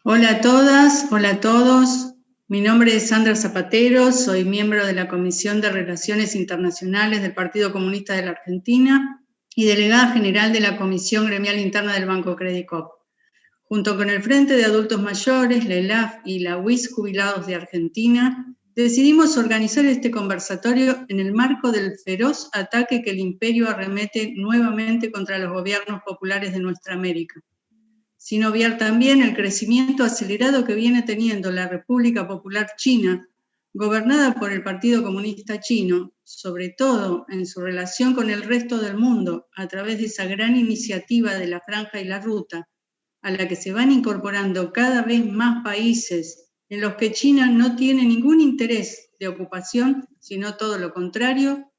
Hola a todas, hola a todos. Mi nombre es Sandra Zapatero, soy miembro de la Comisión de Relaciones Internacionales del Partido Comunista de la Argentina y delegada general de la Comisión Gremial Interna del Banco Credit Coop. Junto con el Frente de Adultos Mayores, la ELAF y la UIS Jubilados de Argentina, decidimos organizar este conversatorio en el marco del feroz ataque que el imperio arremete nuevamente contra los gobiernos populares de nuestra América, sin obviar también el crecimiento acelerado que viene teniendo la República Popular China, gobernada por el Partido Comunista Chino, sobre todo en su relación con el resto del mundo, a través de esa gran iniciativa de la Franja y la Ruta, a la que se van incorporando cada vez más países en los que China no tiene ningún interés de ocupación, sino todo lo contrario,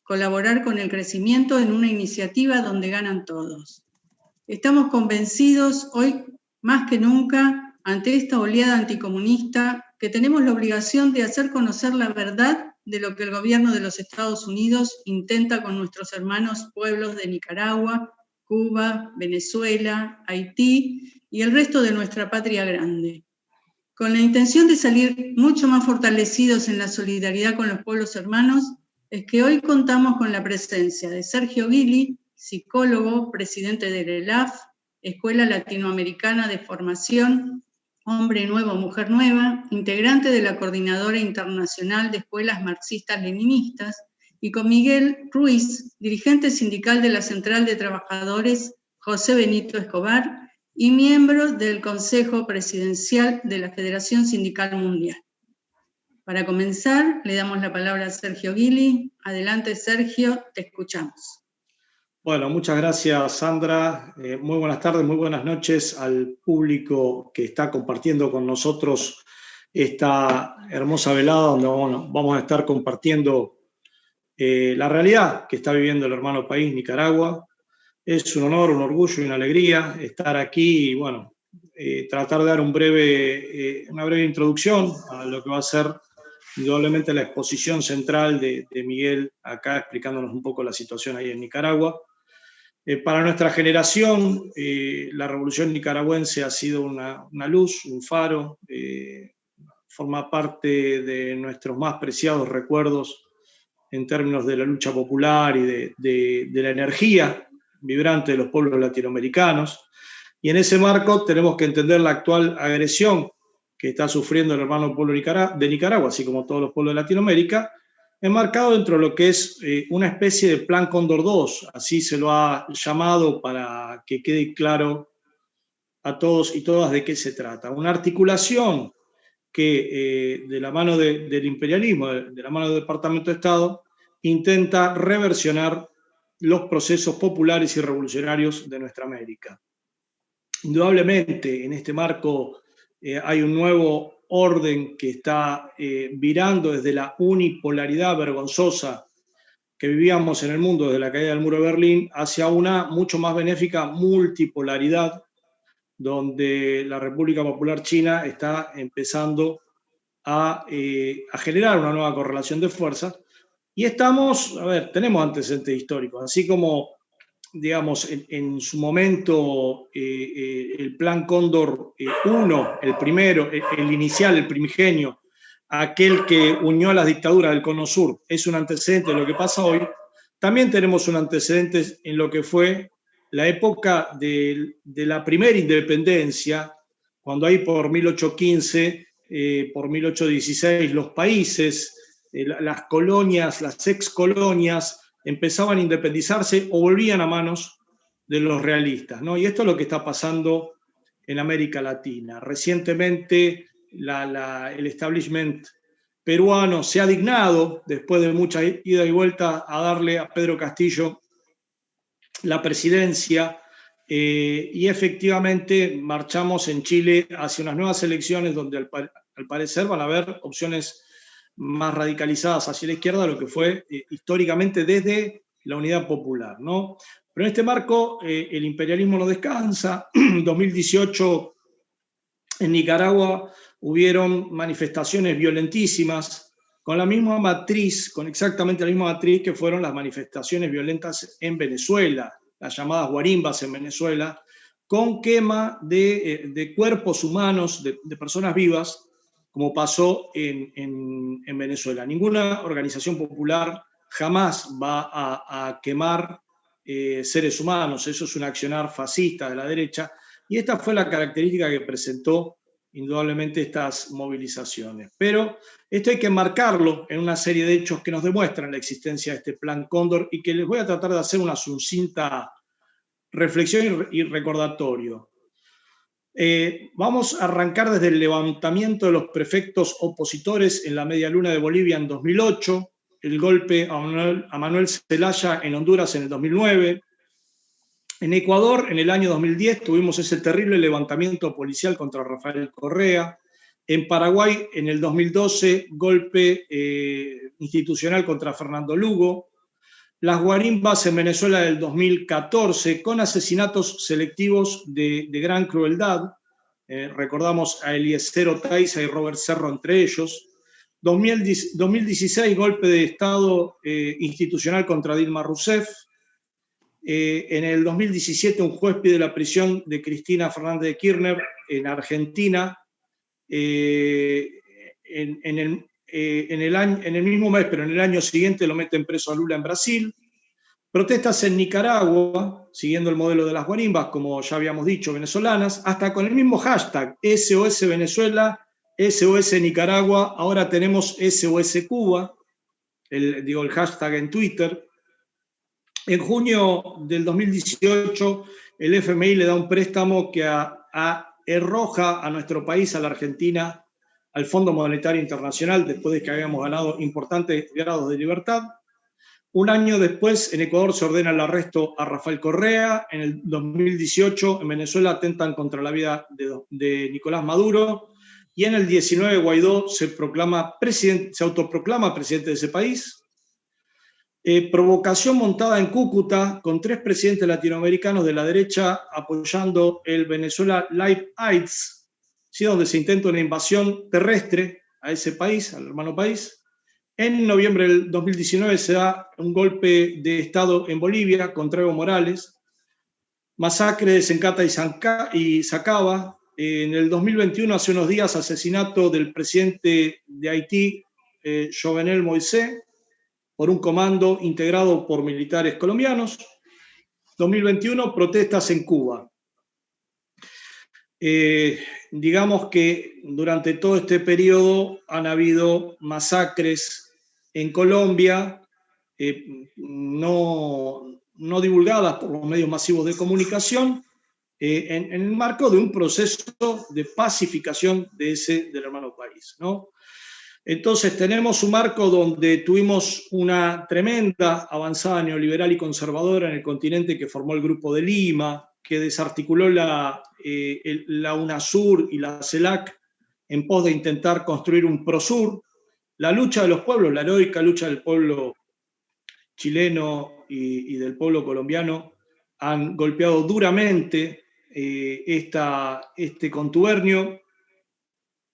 colaborar con el crecimiento en una iniciativa donde ganan todos. Estamos convencidos hoy más que nunca, ante esta oleada anticomunista, que tenemos la obligación de hacer conocer la verdad de lo que el gobierno de los Estados Unidos intenta con nuestros hermanos pueblos de Nicaragua, Cuba, Venezuela, Haití y el resto de nuestra patria grande. Con la intención de salir mucho más fortalecidos en la solidaridad con los pueblos hermanos, es que hoy contamos con la presencia de Sergio Guili, psicólogo, presidente de la ELAF, Escuela Latinoamericana de Formación, Hombre Nuevo, Mujer Nueva, integrante de la Coordinadora Internacional de Escuelas Marxistas-Leninistas, y con Miguel Ruiz, dirigente sindical de la Central de Trabajadores José Benito Escobar, y miembro del Consejo Presidencial de la Federación Sindical Mundial. Para comenzar, le damos la palabra a Sergio Guili. Adelante, Sergio, te escuchamos. Bueno, muchas gracias, Sandra. Muy buenas tardes, muy buenas noches al público que está compartiendo con nosotros esta hermosa velada donde vamos a estar compartiendo la realidad que está viviendo el hermano país Nicaragua. Es un honor, un orgullo y una alegría estar aquí y, bueno, tratar de dar una breve introducción a lo que va a ser indudablemente la exposición central de Miguel acá explicándonos un poco la situación ahí en Nicaragua. Para nuestra generación, la revolución nicaragüense ha sido una luz, un faro, forma parte de nuestros más preciados recuerdos en términos de la lucha popular y de la energía vibrante de los pueblos latinoamericanos. Y en ese marco tenemos que entender la actual agresión que está sufriendo el hermano pueblo de Nicaragua, así como todos los pueblos de Latinoamérica, enmarcado dentro de lo que es una especie de Plan Cóndor II, así se lo ha llamado para que quede claro a todos y todas de qué se trata. Una articulación que de la mano del imperialismo, de la mano del Departamento de Estado, intenta reversionar los procesos populares y revolucionarios de nuestra América. Indudablemente, en este marco hay un nuevo orden que está virando desde la unipolaridad vergonzosa que vivíamos en el mundo desde la caída del muro de Berlín hacia una mucho más benéfica multipolaridad, donde la República Popular China está empezando a generar una nueva correlación de fuerzas. Y tenemos antecedentes históricos, así como, digamos, en su momento el Plan Cóndor I, el primero, el inicial, el primigenio, aquel que unió a las dictaduras del Cono Sur, es un antecedente de lo que pasa hoy. También tenemos un antecedente en lo que fue la época de la primera independencia, cuando ahí por 1815, por 1816, los países, las colonias, las excolonias, empezaban a independizarse o volvían a manos de los realistas, ¿no? Y esto es lo que está pasando en América Latina. Recientemente el establishment peruano se ha dignado, después de mucha ida y vuelta, a darle a Pedro Castillo la presidencia y efectivamente marchamos en Chile hacia unas nuevas elecciones donde al parecer van a haber opciones más radicalizadas hacia la izquierda, lo que fue históricamente desde la Unidad Popular, ¿no? Pero en este marco el imperialismo no descansa. En 2018 en Nicaragua hubieron manifestaciones violentísimas con la misma matriz, con exactamente la misma matriz que fueron las manifestaciones violentas en Venezuela, las llamadas guarimbas en Venezuela, con quema de cuerpos humanos, de personas vivas, como pasó en Venezuela. Ninguna organización popular jamás va a quemar seres humanos, eso es un accionar fascista de la derecha, y esta fue la característica que presentó indudablemente estas movilizaciones. Pero esto hay que marcarlo en una serie de hechos que nos demuestran la existencia de este Plan Cóndor y que les voy a tratar de hacer una sucinta reflexión y recordatorio. Vamos a arrancar desde el levantamiento de los prefectos opositores en la Media Luna de Bolivia en 2008, el golpe a Manuel Zelaya en Honduras en el 2009. En Ecuador, en el año 2010, tuvimos ese terrible levantamiento policial contra Rafael Correa. En Paraguay, en el 2012, golpe institucional contra Fernando Lugo. Las guarimbas en Venezuela del 2014, con asesinatos selectivos de gran crueldad. Recordamos a Eliezer Oteiza y Robert Cerro entre ellos. 2016, golpe de Estado institucional contra Dilma Rousseff. En el 2017, un juez pide la prisión de Cristina Fernández de Kirchner en Argentina. En el mismo mes, pero en el año siguiente lo meten preso a Lula en Brasil. Protestas en Nicaragua, siguiendo el modelo de las guarimbas, como ya habíamos dicho, venezolanas, hasta con el mismo hashtag, SOS Venezuela, SOS Nicaragua, ahora tenemos SOS Cuba, el hashtag en Twitter. En junio del 2018, el FMI le da un préstamo que arroja a nuestro país, a la Argentina, al Fondo Monetario Internacional, después de que habíamos ganado importantes grados de libertad. Un año después, en Ecuador se ordena el arresto a Rafael Correa. En el 2018, en Venezuela atentan contra la vida de Nicolás Maduro. Y en el 19, Guaidó se autoproclama presidente de ese país. Provocación montada en Cúcuta con 3 presidentes latinoamericanos de la derecha apoyando el Venezuela Live AIDS, ¿sí? Donde se intenta una invasión terrestre a ese país, al hermano país. En noviembre del 2019 se da un golpe de Estado en Bolivia contra Evo Morales. Masacre de Sencata y Sacaba. En el 2021, hace unos días, asesinato del presidente de Haití, Jovenel Moïse, por un comando integrado por militares colombianos. 2021, protestas en Cuba. Digamos que durante todo este periodo han habido masacres en Colombia, no divulgadas por los medios masivos de comunicación, en el marco de un proceso de pacificación del hermano país, ¿no? Entonces tenemos un marco donde tuvimos una tremenda avanzada neoliberal y conservadora en el continente que formó el Grupo de Lima, que desarticuló la UNASUR y la CELAC en pos de intentar construir un PROSUR. La lucha de los pueblos, la heroica lucha del pueblo chileno y del pueblo colombiano han golpeado duramente este contubernio.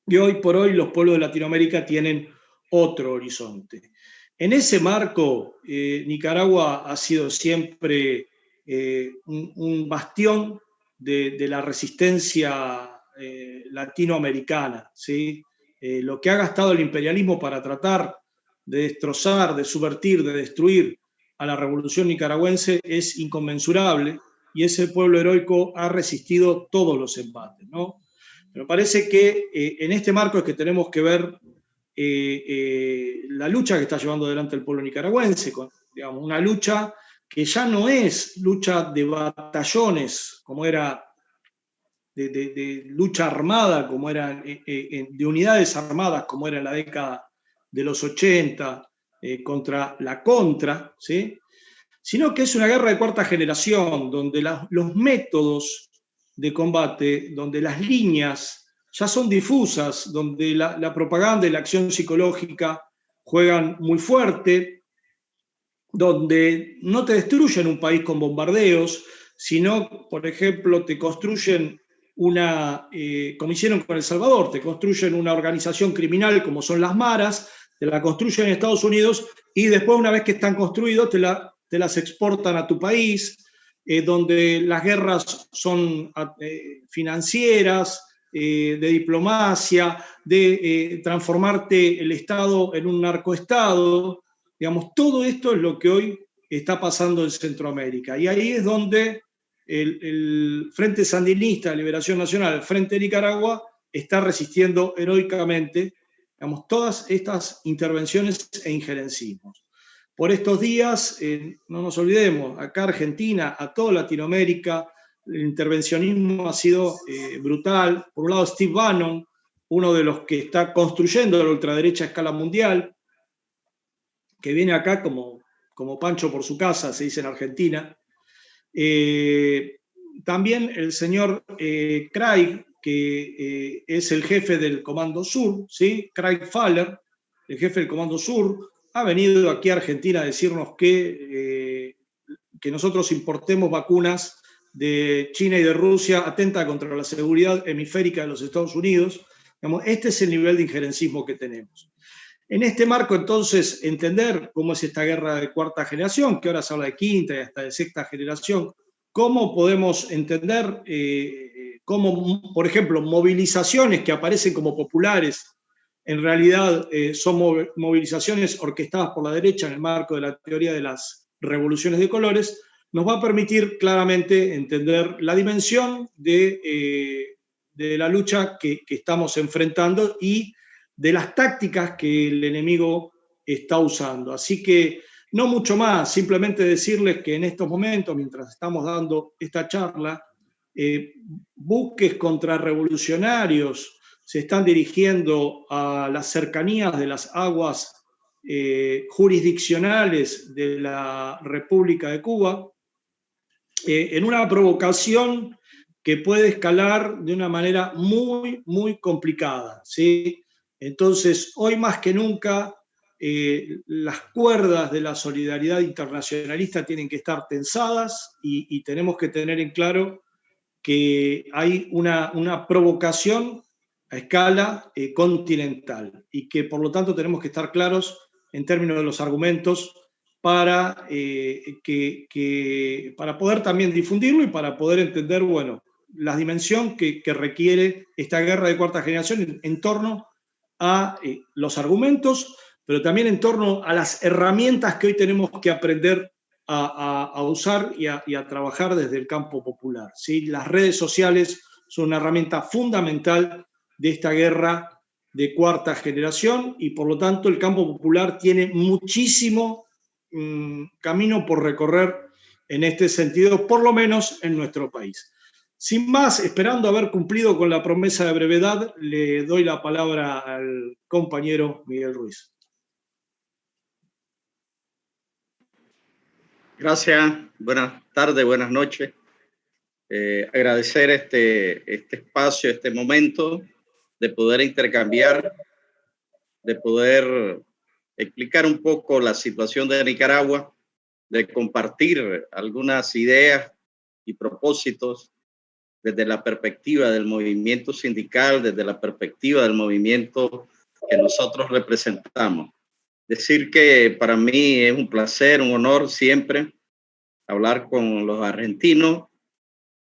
Y hoy por hoy los pueblos de Latinoamérica tienen otro horizonte. En ese marco, Nicaragua ha sido siempre un bastión de la resistencia latinoamericana, ¿sí? Lo que ha gastado el imperialismo para tratar de destrozar, de subvertir, de destruir a la revolución nicaragüense es inconmensurable, y ese pueblo heroico ha resistido todos los embates, ¿no? Me parece que en este marco es que tenemos que ver la lucha que está llevando adelante el pueblo nicaragüense, digamos, una lucha que ya no es lucha de batallones, como era de lucha armada, como era de unidades armadas, como era en la década de los 80, contra la contra, ¿sí? Sino que es una guerra de cuarta generación, donde los métodos de combate, donde las líneas ya son difusas, donde la propaganda y la acción psicológica juegan muy fuerte, donde no te destruyen un país con bombardeos, sino, por ejemplo, te construyen como hicieron con El Salvador, te construyen una organización criminal como son las maras, te la construyen en Estados Unidos y después, una vez que están construidos, te las exportan a tu país. donde las guerras son financieras, de diplomacia, de transformarte el Estado en un narcoestado. Digamos, todo esto es lo que hoy está pasando en Centroamérica. Y ahí es donde el Frente Sandinista de Liberación Nacional, el Frente de Nicaragua, está resistiendo heroicamente, digamos, todas estas intervenciones e injerencismos. Por estos días, no nos olvidemos, acá Argentina, a toda Latinoamérica, el intervencionismo ha sido brutal. Por un lado, Steve Bannon, uno de los que está construyendo la ultraderecha a escala mundial, que viene acá como Pancho por su casa, se dice en Argentina. También el señor Craig, que es el jefe del Comando Sur, ¿sí? Craig Faller, el jefe del Comando Sur, ha venido aquí a Argentina a decirnos que nosotros importemos vacunas de China y de Rusia, atenta contra la seguridad hemisférica de los Estados Unidos. Digamos, este es el nivel de injerencismo que tenemos. En este marco, entonces, entender cómo es esta guerra de cuarta generación, que ahora se habla de quinta y hasta de sexta generación, cómo podemos entender cómo, por ejemplo, movilizaciones que aparecen como populares, en realidad son movilizaciones orquestadas por la derecha en el marco de la teoría de las revoluciones de colores, nos va a permitir claramente entender la dimensión de la lucha que estamos enfrentando y de las tácticas que el enemigo está usando. Así que no mucho más, simplemente decirles que en estos momentos, mientras estamos dando esta charla, buques contrarrevolucionarios se están dirigiendo a las cercanías de las aguas jurisdiccionales de la República de Cuba, en una provocación que puede escalar de una manera muy, muy complicada, ¿sí? Entonces, hoy más que nunca, las cuerdas de la solidaridad internacionalista tienen que estar tensadas y tenemos que tener en claro que hay una provocación a escala continental y que por lo tanto tenemos que estar claros en términos de los argumentos para poder también difundirlo y para poder entender, bueno, la dimensión que requiere esta guerra de cuarta generación en torno a los argumentos, pero también en torno a las herramientas que hoy tenemos que aprender a usar y a trabajar desde el campo popular, ¿sí? Las redes sociales son una herramienta fundamental de esta guerra de cuarta generación y por lo tanto el campo popular tiene muchísimo camino por recorrer en este sentido, por lo menos en nuestro país. Sin más, esperando haber cumplido con la promesa de brevedad, le doy la palabra al compañero Miguel Ruiz. Gracias, buenas tardes, buenas noches. Agradecer este espacio, este momento de poder intercambiar, de poder explicar un poco la situación de Nicaragua, de compartir algunas ideas y propósitos desde la perspectiva del movimiento sindical, desde la perspectiva del movimiento que nosotros representamos. Decir que para mí es un placer, un honor siempre hablar con los argentinos.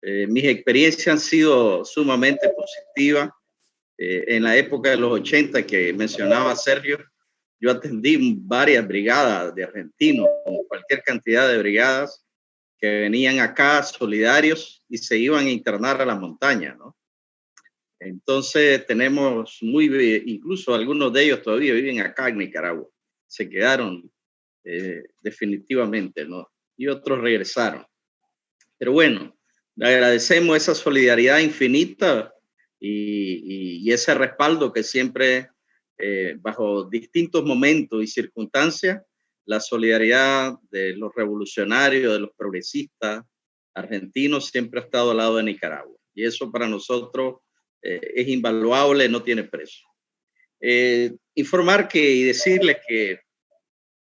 Mis experiencias han sido sumamente positivas. En la época de los 80 que mencionaba Sergio, yo atendí varias brigadas de argentinos, como cualquier cantidad de brigadas que venían acá solidarios y se iban a internar a la montaña, ¿no? Entonces tenemos incluso algunos de ellos todavía viven acá en Nicaragua. Se quedaron definitivamente, ¿no? Y otros regresaron. Pero bueno, le agradecemos esa solidaridad infinita y ese respaldo que siempre, bajo distintos momentos y circunstancias, la solidaridad de los revolucionarios, de los progresistas argentinos siempre ha estado al lado de Nicaragua. Y eso para nosotros es invaluable, no tiene precio. Informar y decirles que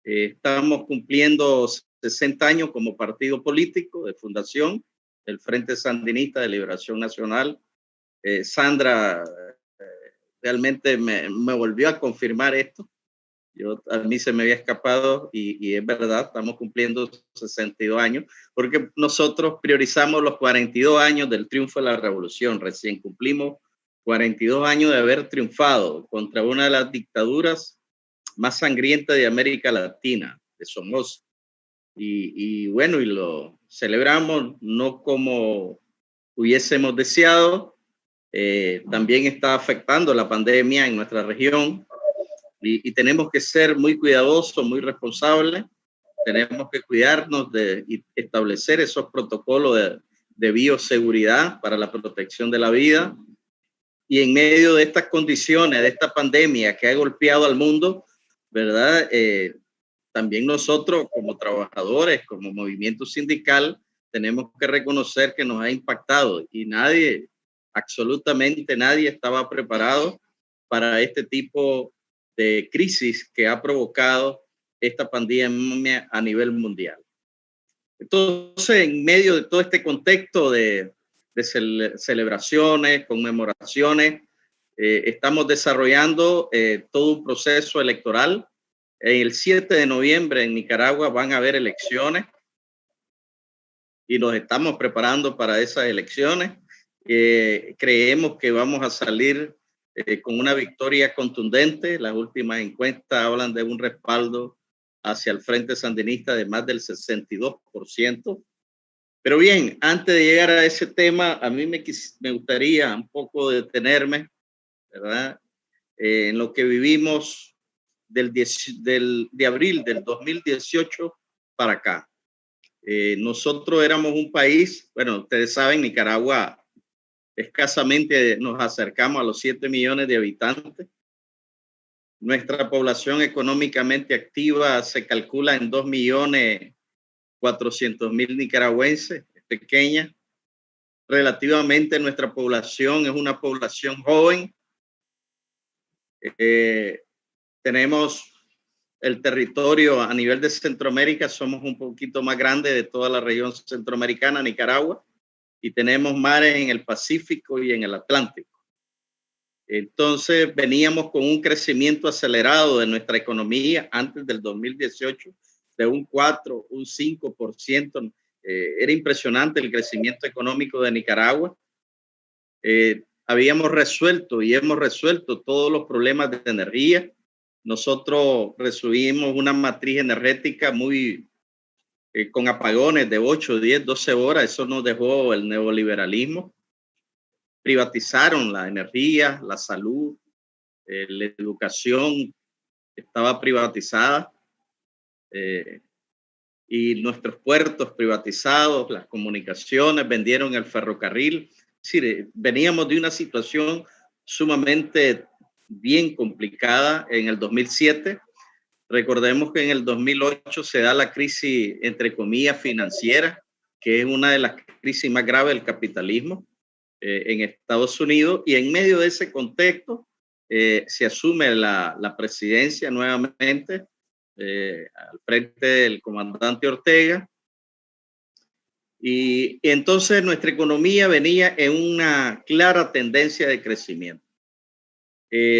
estamos cumpliendo 60 años como partido político de fundación, el Frente Sandinista de Liberación Nacional. Sandra realmente me volvió a confirmar esto. A mí se me había escapado y es verdad, estamos cumpliendo 62 años, porque nosotros priorizamos los 42 años del triunfo de la revolución. Recién cumplimos 42 años de haber triunfado contra una de las dictaduras más sangrientas de América Latina, de Somoza. Y bueno, y lo celebramos no como hubiésemos deseado. También está afectando la pandemia en nuestra región y tenemos que ser muy cuidadosos, muy responsables. Tenemos que cuidarnos y establecer esos protocolos de bioseguridad para la protección de la vida. Y en medio de estas condiciones, de esta pandemia que ha golpeado al mundo, ¿verdad? También nosotros como trabajadores, como movimiento sindical, tenemos que reconocer que nos ha impactado y nadie, absolutamente nadie estaba preparado para este tipo de crisis que ha provocado esta pandemia a nivel mundial. Entonces, en medio de todo este contexto de celebraciones, conmemoraciones, estamos desarrollando todo un proceso electoral. El 7 de noviembre en Nicaragua van a haber elecciones y nos estamos preparando para esas elecciones. Creemos que vamos a salir con una victoria contundente. Las últimas encuestas hablan de un respaldo hacia el Frente Sandinista de más del 62%. Pero bien, antes de llegar a ese tema, a mí me gustaría un poco detenerme, ¿verdad? En lo que vivimos de abril del 2018 para acá. Nosotros éramos un país, bueno, ustedes saben, Nicaragua escasamente nos acercamos a los 7 millones de habitantes. Nuestra población económicamente activa se calcula en 2.400.000 nicaragüenses, es pequeña. Relativamente nuestra población es una población joven. Tenemos el territorio a nivel de Centroamérica, somos un poquito más grande de toda la región centroamericana, Nicaragua, y tenemos mares en el Pacífico y en el Atlántico. Entonces veníamos con un crecimiento acelerado de nuestra economía antes del 2018 de un 4, un 5%. Era impresionante el crecimiento económico de Nicaragua. Habíamos resuelto y hemos resuelto todos los problemas de energía. Nosotros resolvimos una matriz energética muy con apagones de 8, 10, 12 horas. Eso nos dejó el neoliberalismo. Privatizaron la energía, la salud, la educación estaba privatizada y nuestros puertos privatizados, las comunicaciones, vendieron el ferrocarril. Es decir, veníamos de una situación sumamente bien complicada en el 2007. Recordemos que en el 2008 se da la crisis, entre comillas, financiera, que es una de las crisis más graves del capitalismo en Estados Unidos, y en medio de ese contexto se asume la presidencia nuevamente al frente del comandante Ortega, y entonces nuestra economía venía en una clara tendencia de crecimiento.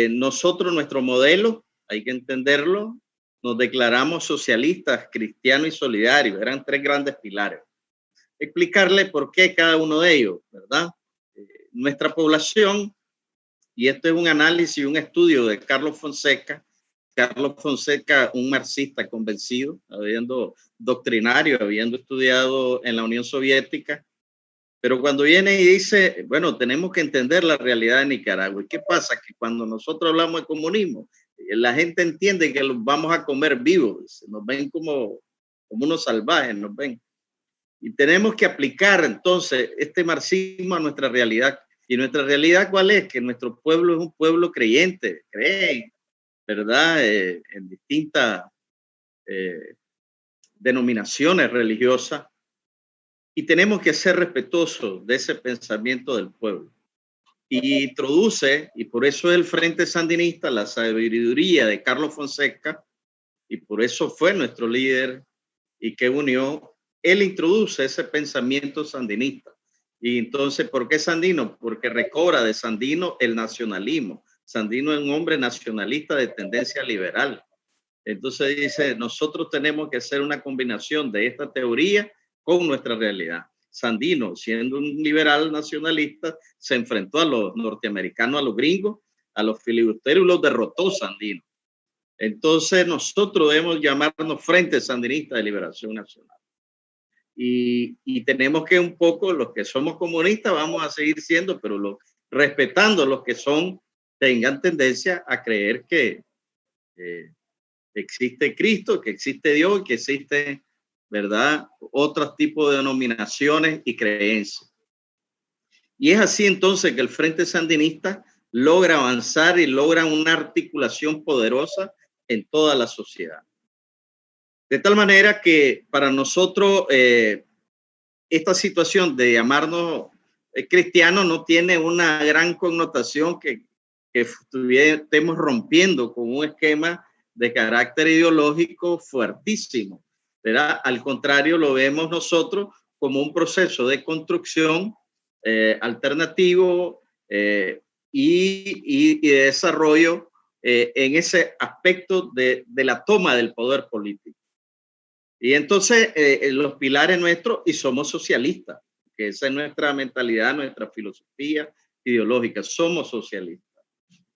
Nosotros, nuestro modelo, hay que entenderlo, nos declaramos socialistas, cristianos y solidarios. Eran 3 grandes pilares. Explicarle por qué cada uno de ellos, ¿verdad? Nuestra población, y esto es un análisis y un estudio de Carlos Fonseca, un marxista convencido, habiendo doctrinario, habiendo estudiado en la Unión Soviética, pero cuando viene y dice, bueno, tenemos que entender la realidad de Nicaragua. ¿Y qué pasa? Que cuando nosotros hablamos de comunismo, la gente entiende que los vamos a comer vivos, nos ven como unos salvajes, nos ven. Y tenemos que aplicar entonces este marxismo a nuestra realidad. ¿Y nuestra realidad cuál es? Que nuestro pueblo es un pueblo creyente, creen, ¿verdad? En distintas denominaciones religiosas, y tenemos que ser respetuosos de ese pensamiento del pueblo. Y introduce, y por eso es el Frente Sandinista, la sabiduría de Carlos Fonseca, y por eso fue nuestro líder y que unió, él introduce ese pensamiento sandinista. Y entonces, ¿por qué Sandino? Porque recobra de Sandino el nacionalismo. Sandino es un hombre nacionalista de tendencia liberal. Entonces dice, nosotros tenemos que hacer una combinación de esta teoría con nuestra realidad. Sandino, siendo un liberal nacionalista, se enfrentó a los norteamericanos, a los gringos, a los filibusteros y los derrotó Sandino. Entonces nosotros debemos llamarnos Frente Sandinista de Liberación Nacional. Y tenemos que un poco, los que somos comunistas vamos a seguir siendo, pero respetando los que tengan tendencia a creer que existe Cristo, que existe Dios, que existe, ¿verdad?, otros tipos de denominaciones y creencias. Y es así entonces que el Frente Sandinista logra avanzar y logra una articulación poderosa en toda la sociedad. De tal manera que para nosotros esta situación de llamarnos cristianos no tiene una gran connotación que estemos rompiendo con un esquema de carácter ideológico fuertísimo, ¿verdad? Al contrario, lo vemos nosotros como un proceso de construcción alternativo y de desarrollo en ese aspecto de la toma del poder político. Y entonces los pilares nuestros, y somos socialistas, que esa es nuestra mentalidad, nuestra filosofía ideológica, somos socialistas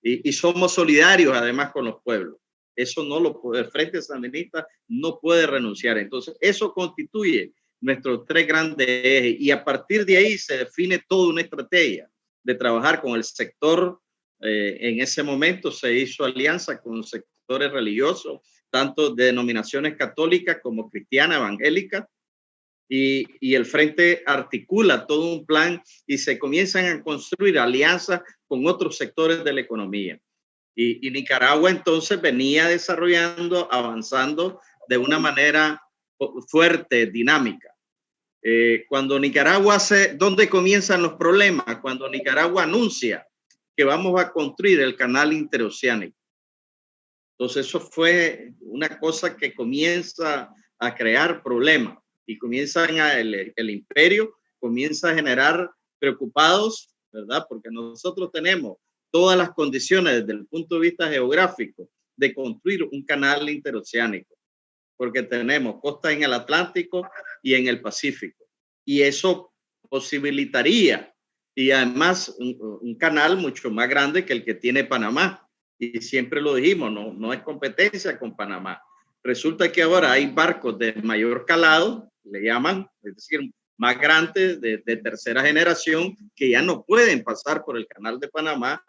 y somos solidarios además con los pueblos. Eso no lo puede, el Frente Sandinista no puede renunciar. Entonces eso constituye nuestros tres grandes ejes y a partir de ahí se define toda una estrategia de trabajar con el sector. En ese momento se hizo alianza con sectores religiosos, tanto de denominaciones católicas como cristianas, evangélicas, y el Frente articula todo un plan y se comienzan a construir alianzas con otros sectores de la economía. Y Nicaragua entonces venía desarrollando, avanzando de una manera fuerte, dinámica. Cuando Nicaragua ¿dónde comienzan los problemas? Cuando Nicaragua anuncia que vamos a construir el canal interoceánico. Entonces eso fue una cosa que comienza a crear problemas y el imperio comienza a generar preocupados, ¿verdad? Porque nosotros tenemos todas las condiciones desde el punto de vista geográfico de construir un canal interoceánico, porque tenemos costa en el Atlántico y en el Pacífico. Y eso posibilitaría, y además un canal mucho más grande que el que tiene Panamá. Y siempre lo dijimos, no es competencia con Panamá. Resulta que ahora hay barcos de mayor calado, le llaman, es decir, más grandes, de tercera generación, que ya no pueden pasar por el canal de Panamá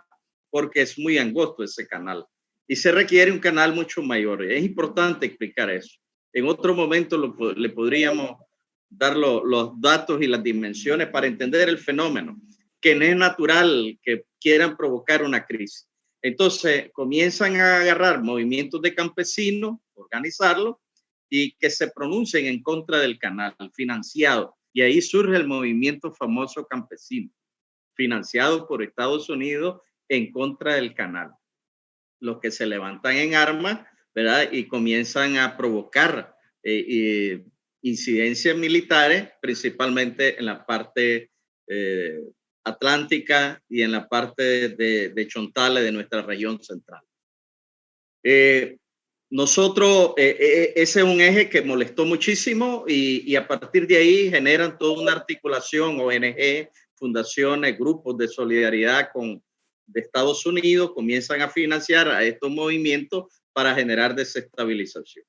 porque es muy angosto ese canal. Y se requiere un canal mucho mayor. Es importante explicar eso. En otro momento le podríamos dar los datos y las dimensiones para entender el fenómeno, que no es natural que quieran provocar una crisis. Entonces comienzan a agarrar movimientos de campesinos, organizarlos y que se pronuncien en contra del canal financiado. Y ahí surge el movimiento famoso campesino, financiado por Estados Unidos en contra del canal. Los que se levantan en armas, ¿verdad? Y comienzan a provocar incidencias militares, principalmente en la parte atlántica y en la parte de Chontales, de nuestra región central. Nosotros, ese es un eje que molestó muchísimo y a partir de ahí generan toda una articulación, ONG, fundaciones, grupos de solidaridad de Estados Unidos, comienzan a financiar a estos movimientos para generar desestabilización.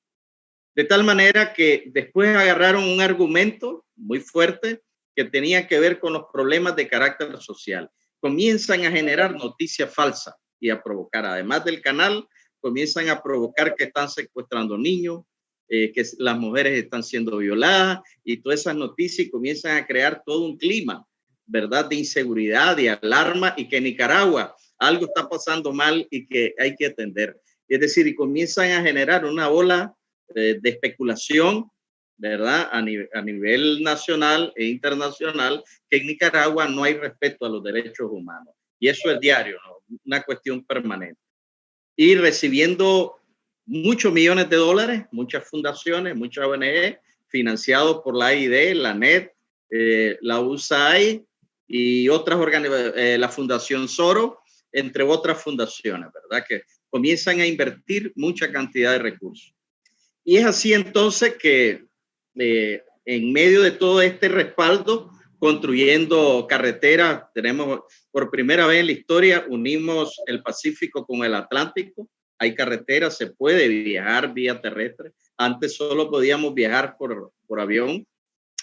De tal manera que después agarraron un argumento muy fuerte que tenía que ver con los problemas de carácter social. Comienzan a generar noticias falsas y a provocar, además del canal, comienzan a provocar que están secuestrando niños, que las mujeres están siendo violadas y todas esas noticias comienzan a crear todo un clima, ¿verdad?, de inseguridad, de alarma y que en Nicaragua algo está pasando mal y que hay que atender. Es decir, y comienzan a generar una ola de especulación, ¿verdad?, a nivel nacional e internacional, que en Nicaragua no hay respeto a los derechos humanos. Y eso es diario, ¿no? Una cuestión permanente. Y recibiendo muchos millones de dólares, muchas fundaciones, muchas ONG, financiados por la AID, la NET, la USAID y otras organizaciones, la Fundación Soros, entre otras fundaciones, ¿verdad?, que comienzan a invertir mucha cantidad de recursos. Y es así entonces que en medio de todo este respaldo, construyendo carreteras, tenemos por primera vez en la historia, unimos el Pacífico con el Atlántico. Hay carreteras, se puede viajar vía terrestre. Antes solo podíamos viajar por avión.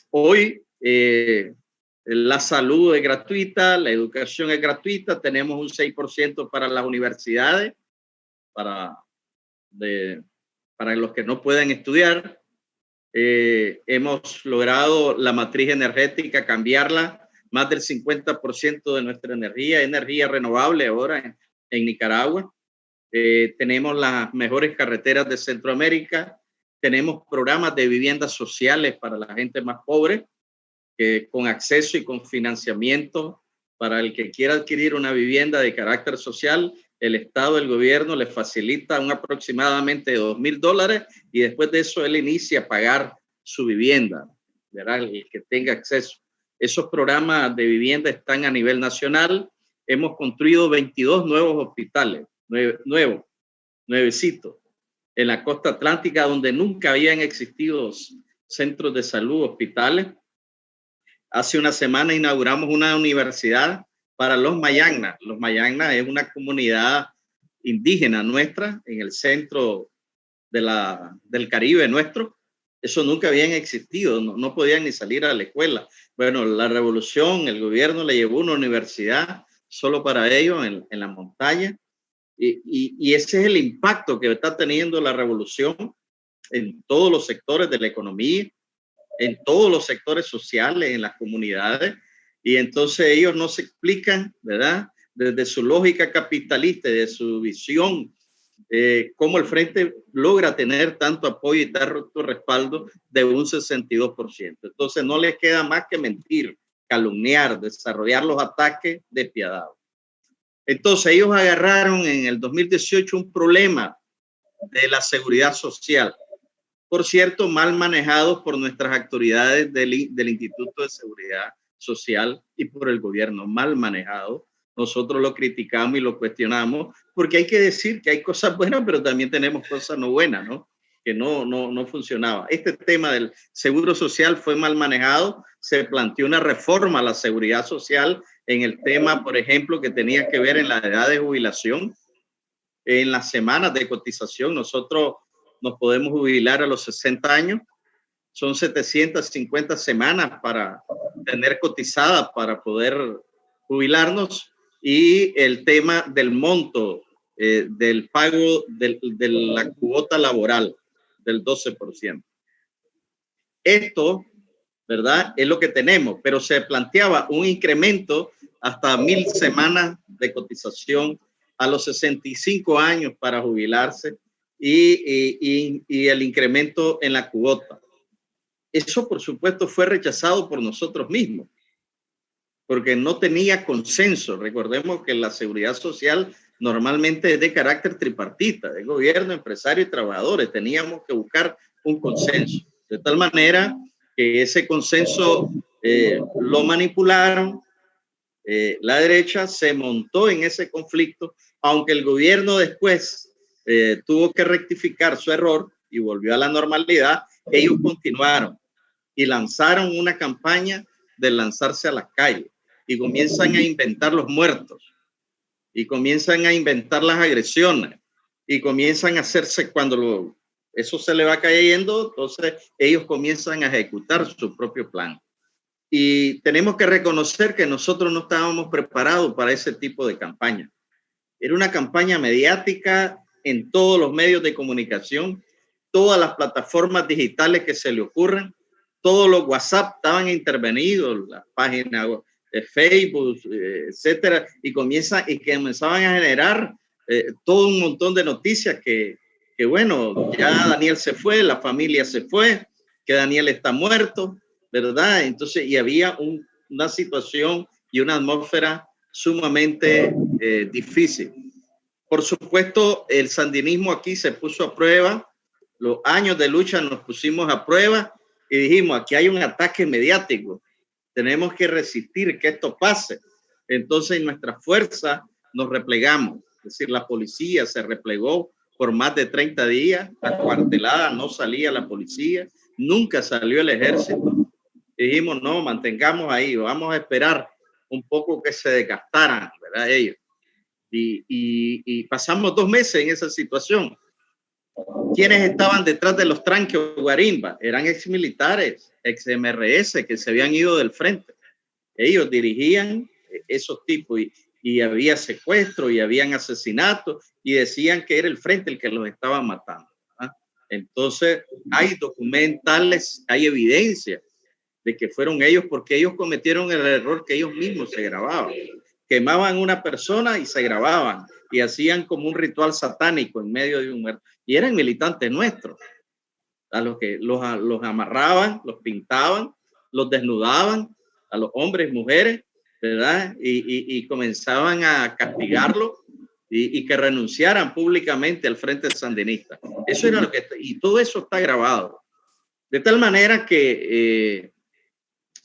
Hoy la salud es gratuita, la educación es gratuita, tenemos un 6% para las universidades, para los que no puedan estudiar. Hemos logrado la matriz energética, cambiarla, más del 50% de nuestra energía renovable ahora en Nicaragua. Tenemos las mejores carreteras de Centroamérica, tenemos programas de viviendas sociales para la gente más pobre, con acceso y con financiamiento para el que quiera adquirir una vivienda de carácter social. El Estado, el gobierno le facilita aproximadamente $2,000 y después de eso él inicia a pagar su vivienda, ¿verdad? El que tenga acceso. Esos programas de vivienda están a nivel nacional. Hemos construido 22 nuevos hospitales, nuevecitos, en la costa atlántica, donde nunca habían existido centros de salud, hospitales. Hace una semana inauguramos una universidad para los Mayangna. Los Mayangna es una comunidad indígena nuestra en el centro del Caribe nuestro. Eso nunca habían existido, no podían ni salir a la escuela. Bueno, la revolución, el gobierno le llevó una universidad solo para ellos en la montaña. Y ese es el impacto que está teniendo la revolución en todos los sectores de la economía, en todos los sectores sociales, en las comunidades. Y entonces ellos no se explican, ¿verdad? Desde su lógica capitalista, de su visión, cómo el Frente logra tener tanto apoyo y tanto respaldo de un 62%. Entonces no les queda más que mentir, calumniar, desarrollar los ataques despiadados. Entonces ellos agarraron en el 2018 un problema de la seguridad social, por cierto, mal manejados por nuestras autoridades del Instituto de Seguridad Social y por el gobierno, mal manejado. Nosotros lo criticamos y lo cuestionamos porque hay que decir que hay cosas buenas, pero también tenemos cosas no buenas, ¿no? Que no funcionaba. Este tema del seguro social fue mal manejado. Se planteó una reforma a la seguridad social en el tema, por ejemplo, que tenía que ver en la edad de jubilación, en las semanas de cotización. Nosotros nos podemos jubilar a los 60 años. Son 750 semanas para tener cotizadas para poder jubilarnos. Y el tema del monto del pago de la cuota laboral del 12%. Esto, ¿verdad? Es lo que tenemos, pero se planteaba un incremento hasta 1,000 semanas de cotización a los 65 años para jubilarse y el incremento en la cuota. Eso, por supuesto, fue rechazado por nosotros mismos, porque no tenía consenso. Recordemos que la seguridad social normalmente es de carácter tripartita, de gobierno, empresario y trabajadores. Teníamos que buscar un consenso, de tal manera que ese consenso lo manipularon. La derecha se montó en ese conflicto, aunque el gobierno después tuvo que rectificar su error y volvió a la normalidad. Ellos continuaron y lanzaron una campaña de lanzarse a las calles y comienzan a inventar los muertos y comienzan a inventar las agresiones y comienzan a hacerse cuando eso se le va cayendo, entonces ellos comienzan a ejecutar su propio plan. Y tenemos que reconocer que nosotros no estábamos preparados para ese tipo de campaña. Era una campaña mediática en todos los medios de comunicación, todas las plataformas digitales que se le ocurran, todos los WhatsApp estaban intervenidos, las páginas de Facebook, etcétera, y comenzaban a generar todo un montón de noticias que bueno, ya Daniel se fue, la familia se fue, que Daniel está muerto, ¿verdad? Entonces, y había una situación y una atmósfera sumamente difícil. Por supuesto, el sandinismo aquí se puso a prueba, los años de lucha nos pusimos a prueba y dijimos, aquí hay un ataque mediático, tenemos que resistir que esto pase. Entonces, en nuestra fuerza nos replegamos Es decir, la policía se replegó por más de 30 días, acuartelada, no salía la policía, nunca salió el ejército. Dijimos, no, mantengamos ahí, vamos a esperar un poco que se desgastaran, ¿verdad? Ellos. Y pasamos 2 meses en esa situación. ¿Quiénes estaban detrás de los tranques o guarimbas? Eran exmilitares, ex-MRS, que se habían ido del frente. Ellos dirigían esos tipos y había secuestro y habían asesinatos y decían que era el frente el que los estaba matando. ¿Ah? Entonces, hay documentales, hay evidencia de que fueron ellos, porque ellos cometieron el error que ellos mismos se grababan. Quemaban una persona y se grababan y hacían como un ritual satánico en medio de un muerto. Y eran militantes nuestros, a los que los amarraban, los pintaban, los desnudaban, a los hombres y mujeres, ¿verdad? Y comenzaban a castigarlos y que renunciaran públicamente al frente sandinista. Eso era lo que, y todo eso está grabado. De tal manera que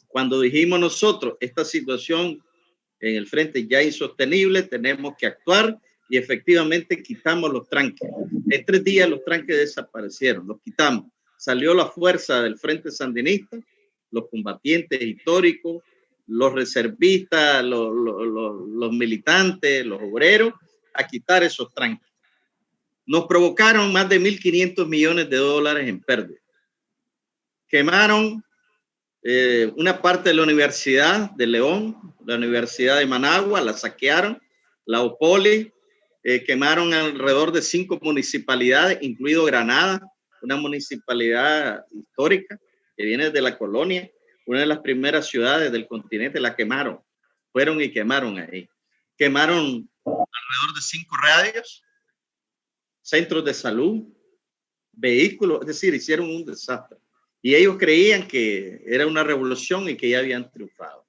cuando dijimos nosotros, esta situación en el frente ya insostenible, tenemos que actuar, y efectivamente quitamos los tranques. En 3 días los tranques desaparecieron, los quitamos. Salió la fuerza del frente sandinista, los combatientes históricos, los reservistas, los militantes, los obreros, a quitar esos tranques. Nos provocaron más de 1.500 millones de dólares en pérdida. Quemaron una parte de la Universidad de León, la Universidad de Managua, la saquearon, la OPOLI, quemaron alrededor de 5 municipalidades, incluido Granada, una municipalidad histórica que viene de la colonia, una de las primeras ciudades del continente, la quemaron. Fueron y quemaron ahí. Quemaron alrededor de 5 radios, centros de salud, vehículos, es decir, hicieron un desastre. Y ellos creían que era una revolución y que ya habían triunfado.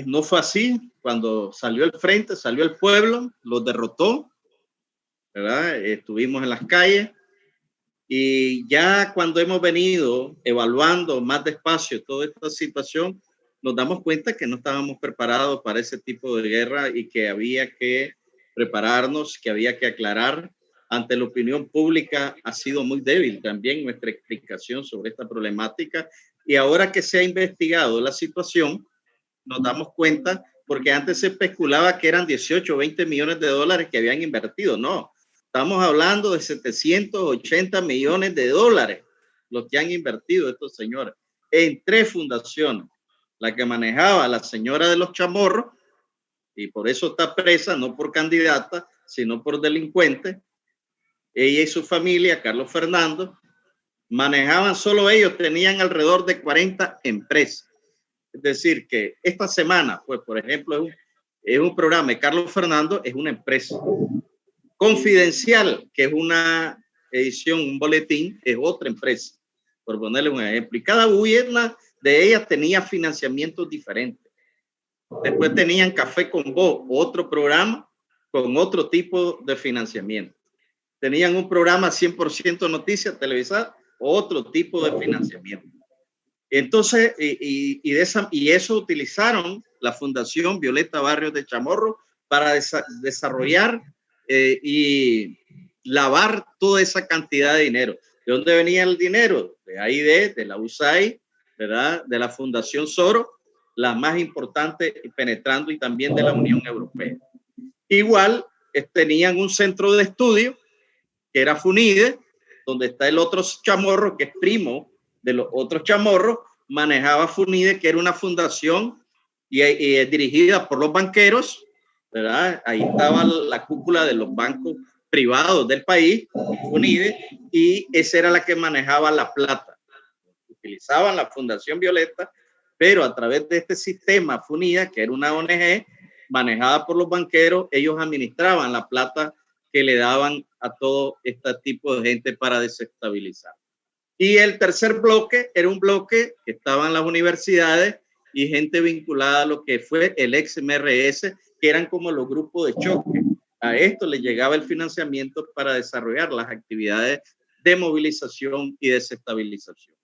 No fue así. Cuando salió el frente, salió el pueblo, los derrotó, ¿verdad? Estuvimos en las calles y ya cuando hemos venido evaluando más despacio toda esta situación, nos damos cuenta que no estábamos preparados para ese tipo de guerra y que había que prepararnos, que había que aclarar. Ante la opinión pública ha sido muy débil también nuestra explicación sobre esta problemática, y ahora que se ha investigado la situación nos damos cuenta, porque antes se especulaba que eran 18 o 20 millones de dólares que habían invertido. No, estamos hablando de 780 millones de dólares los que han invertido estos señores en 3 fundaciones. La que manejaba la señora de los Chamorros, y por eso está presa, no por candidata, sino por delincuente. Ella y su familia, Carlos Fernando, manejaban, solo ellos tenían alrededor de 40 empresas. Es decir, que esta semana, pues, por ejemplo, es un programa de Carlos Fernando, es una empresa. Confidencial, que es una edición, un boletín, es otra empresa, por ponerle un ejemplo. Y cada una de ellas tenía financiamientos diferentes. Después tenían Café con Vos, otro programa con otro tipo de financiamiento. Tenían un programa 100% noticias televisadas, otro tipo de financiamiento. Entonces, y eso utilizaron la Fundación Violeta Barrios de Chamorro para desarrollar y lavar toda esa cantidad de dinero. ¿De dónde venía el dinero? De AID, de la USAID, ¿verdad? De la Fundación Soros, la más importante penetrando, y también de la Unión Europea. Igual tenían un centro de estudio que era FUNIDE, donde está el otro Chamorro, que es primo de los otros Chamorros, manejaba FUNIDE, que era una fundación y dirigida por los banqueros, ¿verdad? Ahí estaba la cúpula de los bancos privados del país, FUNIDE, y esa era la que manejaba la plata. Utilizaban la Fundación Violeta, pero a través de este sistema FUNIDE, que era una ONG manejada por los banqueros, ellos administraban la plata que le daban a todo este tipo de gente para desestabilizar. Y el tercer bloque era un bloque que estaban las universidades y gente vinculada a lo que fue el ex-MRS, que eran como los grupos de choque. A esto le llegaba el financiamiento para desarrollar las actividades de movilización y desestabilización.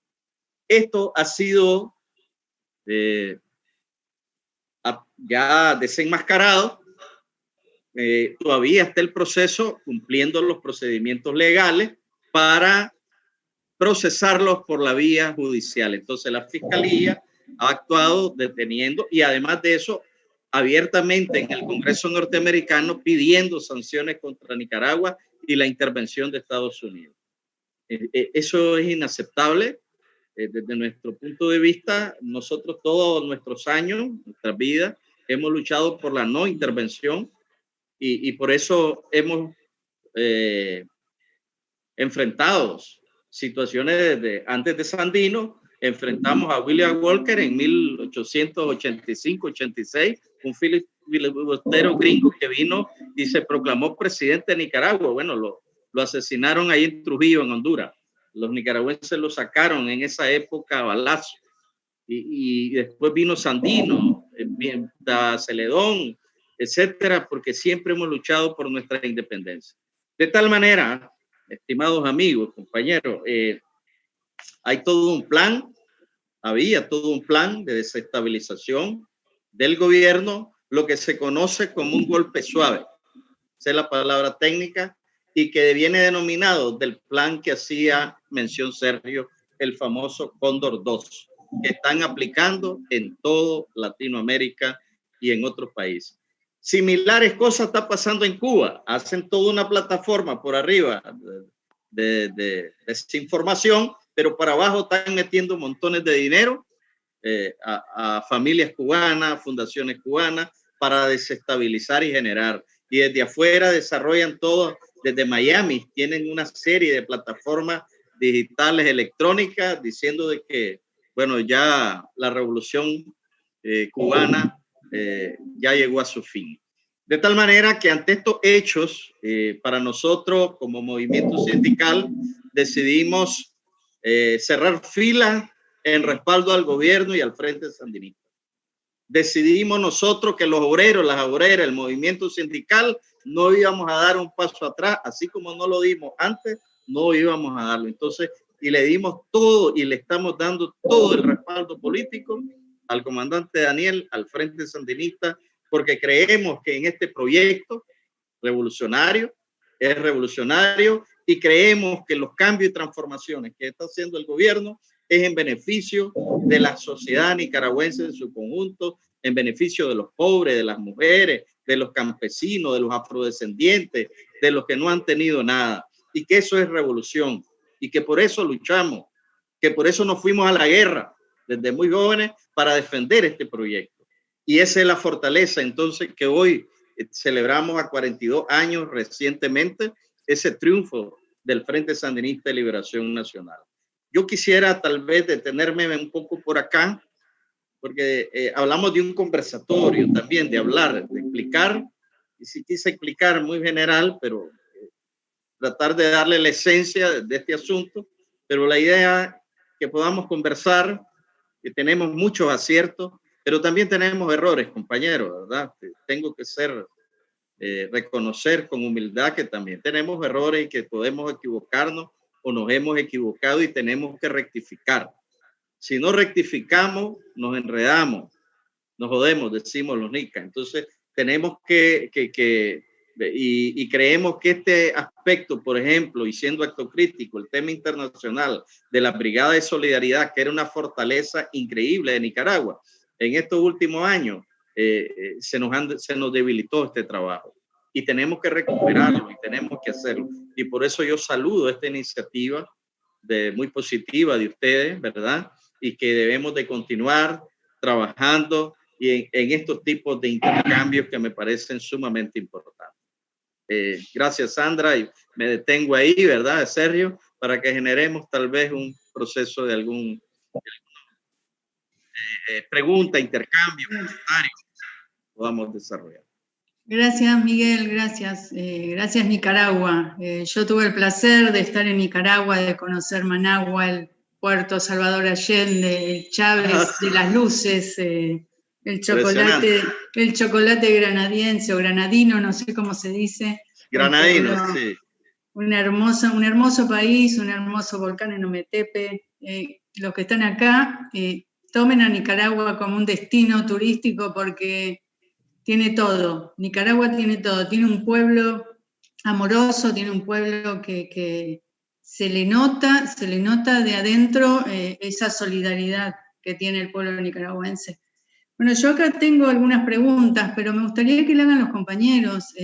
Esto ha sido ya desenmascarado, todavía está el proceso cumpliendo los procedimientos legales para procesarlos por la vía judicial. Entonces la Fiscalía ha actuado deteniendo y además de eso abiertamente en el Congreso norteamericano pidiendo sanciones contra Nicaragua y la intervención de Estados Unidos. Eso es inaceptable. Desde nuestro punto de vista, nosotros todos nuestros años, nuestras vidas, hemos luchado por la no intervención y por eso hemos enfrentado situaciones antes de Sandino. Enfrentamos a William Walker en 1885-86, un filibustero gringo que vino y se proclamó presidente de Nicaragua. Bueno, lo asesinaron ahí en Trujillo, en Honduras. Los nicaragüenses lo sacaron en esa época a balazo. Y después vino Sandino, Celedón, etcétera, porque siempre hemos luchado por nuestra independencia. De tal manera, estimados amigos, compañeros, hay todo un plan, había todo un plan de desestabilización del gobierno, lo que se conoce como un golpe suave. Esa es la palabra técnica y que viene denominado del plan que hacía mención Sergio, el famoso Cóndor 2, que están aplicando en todo Latinoamérica y en otros países. Similares cosas están pasando en Cuba. Hacen toda una plataforma por arriba de desinformación, pero para abajo están metiendo montones de dinero a familias cubanas, fundaciones cubanas, para desestabilizar y generar. Y desde afuera desarrollan todo, desde Miami, tienen una serie de plataformas digitales electrónicas diciendo de que, bueno, ya la revolución cubana ya llegó a su fin. De tal manera que ante estos hechos, para nosotros como movimiento sindical, decidimos cerrar filas en respaldo al gobierno y al Frente Sandinista. Decidimos nosotros que los obreros, las obreras, el movimiento sindical, no íbamos a dar un paso atrás, así como no lo dimos antes, no íbamos a darlo. Entonces, y le dimos todo y le estamos dando todo el respaldo político al comandante Daniel, al Frente Sandinista, porque creemos que en este proyecto revolucionario es revolucionario y creemos que los cambios y transformaciones que está haciendo el gobierno es en beneficio de la sociedad nicaragüense en su conjunto, en beneficio de los pobres, de las mujeres, de los campesinos, de los afrodescendientes, de los que no han tenido nada, y que eso es revolución, y que por eso luchamos, que por eso nos fuimos a la guerra desde muy jóvenes para defender este proyecto. Y esa es la fortaleza, entonces, que hoy celebramos a 42 años recientemente ese triunfo del Frente Sandinista de Liberación Nacional. Yo quisiera tal vez detenerme un poco por acá, porque hablamos de un conversatorio también, de hablar, de explicar, y sí quise explicar muy general, pero tratar de darle la esencia de este asunto, pero la idea es que podamos conversar, que tenemos muchos aciertos, pero también tenemos errores, compañeros, ¿verdad? Tengo que reconocer con humildad que también tenemos errores y que podemos equivocarnos o nos hemos equivocado y tenemos que rectificar. Si no rectificamos, nos enredamos, nos jodemos, decimos los nicas. Entonces, tenemos y creemos que este aspecto, por ejemplo, y siendo acto crítico, el tema internacional de la Brigada de Solidaridad, que era una fortaleza increíble de Nicaragua, en estos últimos años se nos debilitó este trabajo y tenemos que recuperarlo y tenemos que hacerlo. Y por eso yo saludo esta iniciativa muy positiva de ustedes, ¿verdad? Y que debemos de continuar trabajando y en estos tipos de intercambios que me parecen sumamente importantes. Gracias, Sandra, y me detengo ahí, ¿verdad, Sergio? Para que generemos tal vez un proceso de algún pregunta, intercambio, comentario que podamos desarrollar. Gracias, Miguel, gracias. Gracias, Nicaragua. Yo tuve el placer de estar en Nicaragua, de conocer Managua, el Puerto Salvador Allende, Chávez de las Luces, el chocolate granadiense o granadino, no sé cómo se dice. Granadino, sí. Un hermoso país, un hermoso volcán en Ometepe. Los que están acá, tomen a Nicaragua como un destino turístico porque tiene todo. Nicaragua tiene todo. Tiene un pueblo amoroso, tiene un pueblo que se le nota de adentro esa solidaridad que tiene el pueblo nicaragüense. Bueno, yo acá tengo algunas preguntas, pero me gustaría que le hagan los compañeros.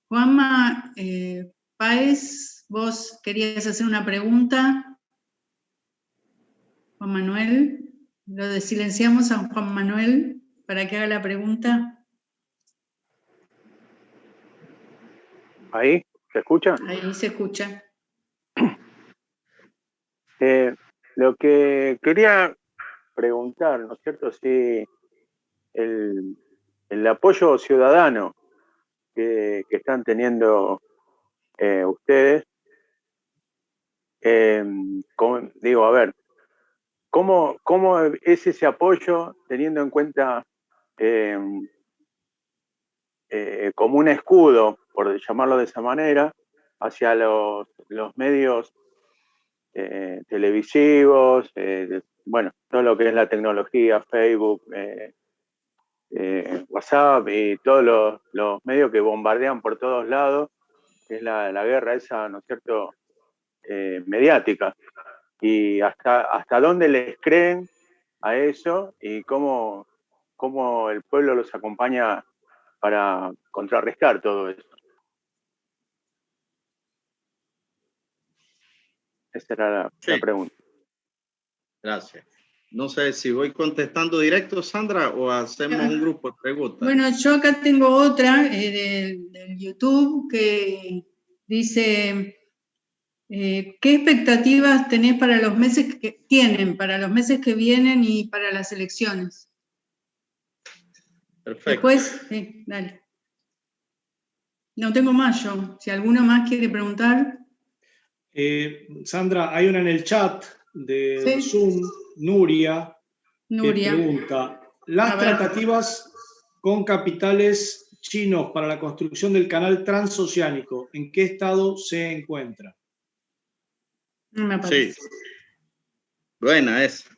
Juanma Páez, vos querías hacer una pregunta. Juan Manuel, lo desilenciamos a Juan Manuel para que haga la pregunta. ¿Ahí? ¿Se escucha? Ahí se escucha. Lo que quería preguntar, ¿no es cierto? Si el apoyo ciudadano que están teniendo ustedes, digo, a ver, ¿cómo es ese apoyo teniendo en cuenta como un escudo, por llamarlo de esa manera, hacia los medios televisivos, bueno, todo lo que es la tecnología, Facebook, WhatsApp y todos los medios que bombardean por todos lados, que es la guerra esa, ¿no es cierto?, mediática. Y hasta dónde les creen a eso y cómo el pueblo los acompaña para contrarrestar todo eso. Esa era la pregunta. Gracias. No sé si voy contestando directo, Sandra, o hacemos un grupo de preguntas. Bueno, yo acá tengo otra del YouTube que dice, ¿qué expectativas tenés para los meses para los meses que vienen y para las elecciones? Perfecto. Después, dale. No tengo más yo. Si alguno más quiere preguntar. Sandra, hay una en el chat de Zoom, Nuria, que pregunta, las tratativas con capitales chinos para la construcción del canal transoceánico, ¿en qué estado se encuentra? No me parece. Sí. Buena esa.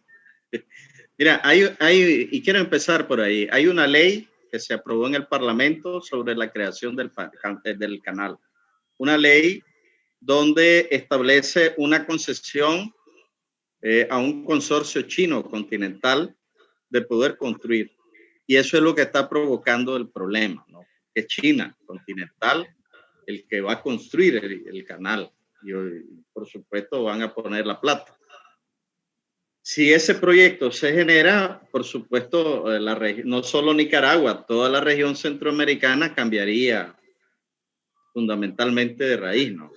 Mira, y quiero empezar por ahí. Hay una ley que se aprobó en el Parlamento sobre la creación del canal. Una ley donde establece una concesión a un consorcio chino continental de poder construir. Y eso es lo que está provocando el problema, ¿no? Que es China continental el que va a construir el canal. Y por supuesto van a poner la plata. Si ese proyecto se genera, por supuesto, no solo Nicaragua, toda la región centroamericana cambiaría fundamentalmente de raíz, ¿no?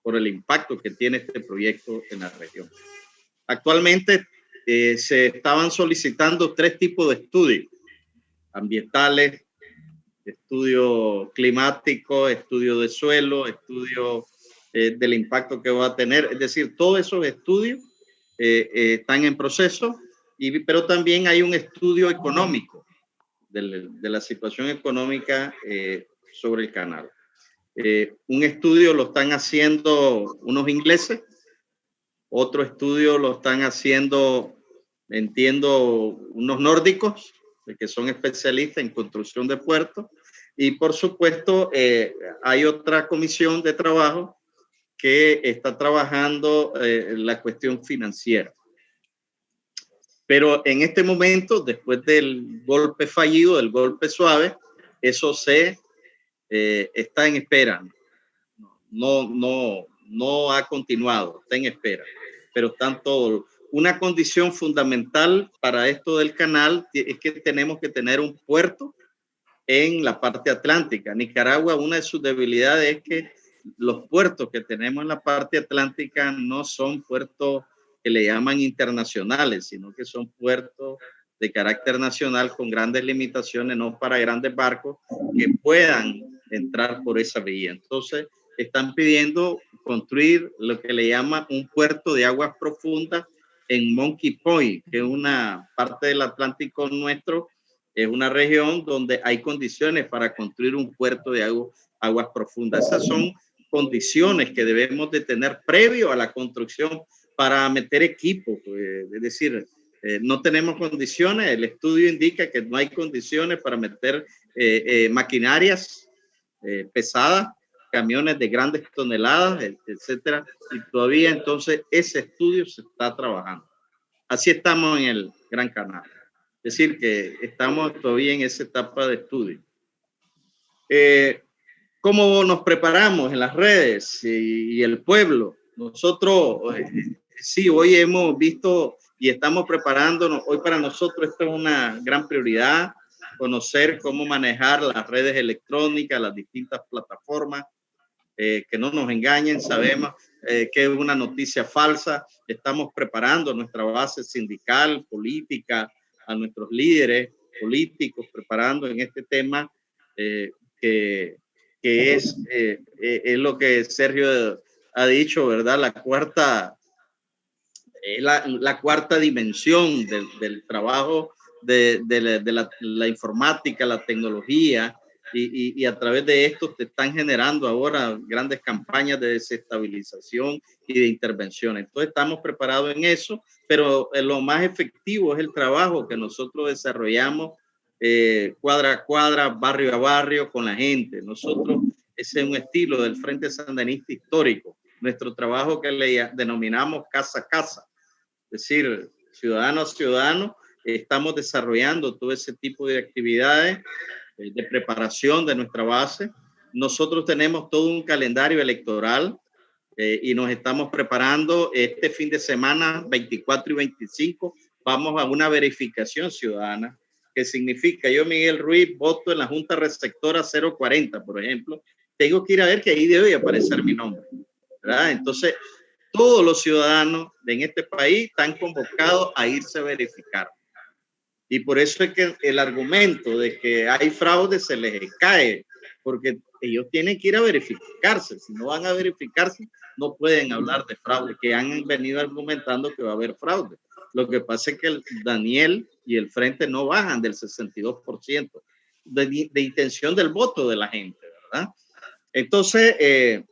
Por el impacto que tiene este proyecto en la región. Actualmente se estaban solicitando 3 tipos de estudios: ambientales, estudio climático, estudio de suelo, estudio del impacto que va a tener. Es decir, todos esos estudios están en proceso, pero también hay un estudio económico de la situación económica sobre el canal. Un estudio lo están haciendo unos ingleses, otro estudio lo están haciendo, entiendo, unos nórdicos, que son especialistas en construcción de puertos, y por supuesto hay otra comisión de trabajo que está trabajando la cuestión financiera. Pero en este momento, después del golpe fallido, del golpe suave, eso está en espera. No ha continuado, está en espera. Pero están todos. Una condición fundamental para esto del canal es que tenemos que tener un puerto en la parte atlántica. Nicaragua, una de sus debilidades es que los puertos que tenemos en la parte atlántica no son puertos que le llaman internacionales, sino que son puertos de carácter nacional con grandes limitaciones, no para grandes barcos que puedan entrar por esa vía. Entonces, están pidiendo construir lo que le llaman un puerto de aguas profundas en Monkey Point, que es una parte del Atlántico nuestro, es una región donde hay condiciones para construir un puerto de aguas profundas. Esas son condiciones que debemos de tener previo a la construcción para meter equipo, es decir, no tenemos condiciones. El estudio indica que no hay condiciones para meter maquinarias pesadas, camiones de grandes toneladas, etcétera. Y todavía entonces ese estudio se está trabajando. Así estamos en el Gran Canal. Es decir, que estamos todavía en esa etapa de estudio. ¿Cómo nos preparamos en las redes y el pueblo? Nosotros, sí, hoy hemos visto y estamos preparándonos. Hoy para nosotros esto es una gran prioridad, conocer cómo manejar las redes electrónicas, las distintas plataformas, que no nos engañen. Sabemos que es una noticia falsa. Estamos preparando nuestra base sindical, política, a nuestros líderes políticos, preparando en este tema que es lo que Sergio ha dicho, ¿verdad? La cuarta dimensión del trabajo de la informática, la tecnología, y a través de esto te están generando ahora grandes campañas de desestabilización y de intervención. Entonces estamos preparados en eso, pero lo más efectivo es el trabajo que nosotros desarrollamos cuadra a cuadra, barrio a barrio, con la gente. Nosotros, ese es un estilo del Frente Sandinista histórico, nuestro trabajo que le denominamos casa a casa, es decir, ciudadano a ciudadano. Estamos desarrollando todo ese tipo de actividades de preparación de nuestra base. Nosotros tenemos todo un calendario electoral y nos estamos preparando. Este fin de semana, 24 y 25, vamos a una verificación ciudadana, que significa yo, Miguel Ruiz, voto en la Junta Receptora 040, por ejemplo, tengo que ir a ver que ahí debe aparecer mi nombre, ¿verdad? Entonces, todos los ciudadanos en este país están convocados a irse a verificar. Y por eso es que el argumento de que hay fraude se les cae, porque ellos tienen que ir a verificarse. Si no van a verificarse, no pueden hablar de fraude, que han venido argumentando que va a haber fraude. Lo que pasa es que el Daniel y el Frente no bajan del 62% de intención del voto de la gente, ¿verdad? Entonces,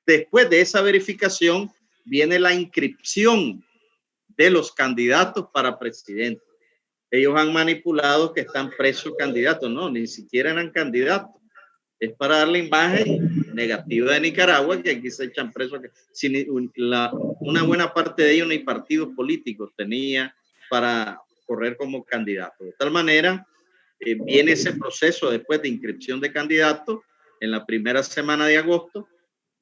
después de esa verificación, viene la inscripción de los candidatos para presidente. Ellos han manipulado que están presos candidatos. No, ni siquiera eran candidatos. Es para dar la imagen negativa de Nicaragua, que aquí se echan presos. Una buena parte de ellos ni partidos políticos tenía para correr como candidato. De tal manera, viene ese proceso después de inscripción de candidatos en la primera semana de agosto,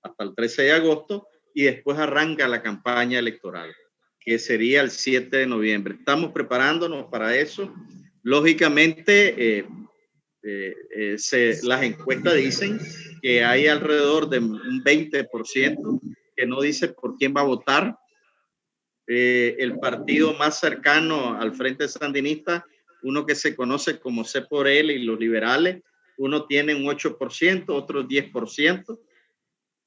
hasta el 13 de agosto, y después arranca la campaña electoral, que sería el 7 de noviembre. Estamos preparándonos para eso. Lógicamente, las encuestas dicen que hay alrededor de un 20% que no dice por quién va a votar. El partido más cercano al Frente Sandinista, uno que se conoce como C por L y los liberales, uno tiene un 8%, otro 10%.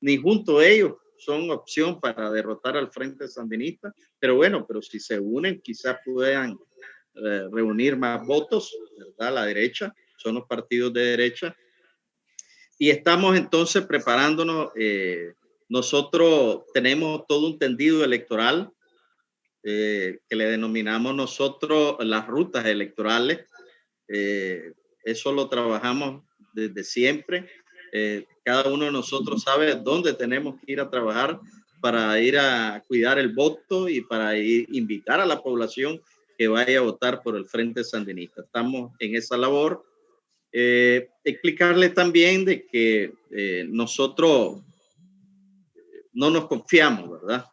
Ni junto a ellos son opción para derrotar al Frente Sandinista, pero bueno, pero si se unen quizás puedan reunir más votos, ¿verdad? La derecha, son los partidos de derecha, y estamos entonces preparándonos. Nosotros tenemos todo un tendido electoral que le denominamos nosotros las rutas electorales. Eso lo trabajamos desde siempre. Cada uno de nosotros sabe dónde tenemos que ir a trabajar para ir a cuidar el voto y para invitar a la población que vaya a votar por el Frente Sandinista. Estamos en esa labor. Explicarle también de que nosotros no nos confiamos, ¿verdad?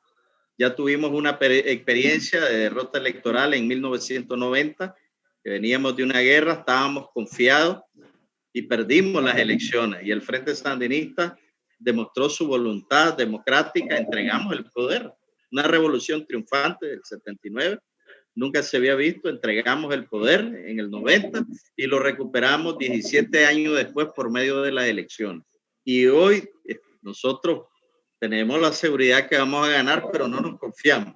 Ya tuvimos una experiencia de derrota electoral en 1990, que veníamos de una guerra, estábamos confiados y perdimos las elecciones, y el Frente Sandinista demostró su voluntad democrática, entregamos el poder, una revolución triunfante del 79, nunca se había visto, entregamos el poder en el 90 y lo recuperamos 17 años después por medio de las elecciones. Y hoy nosotros tenemos la seguridad que vamos a ganar, pero no nos confiamos.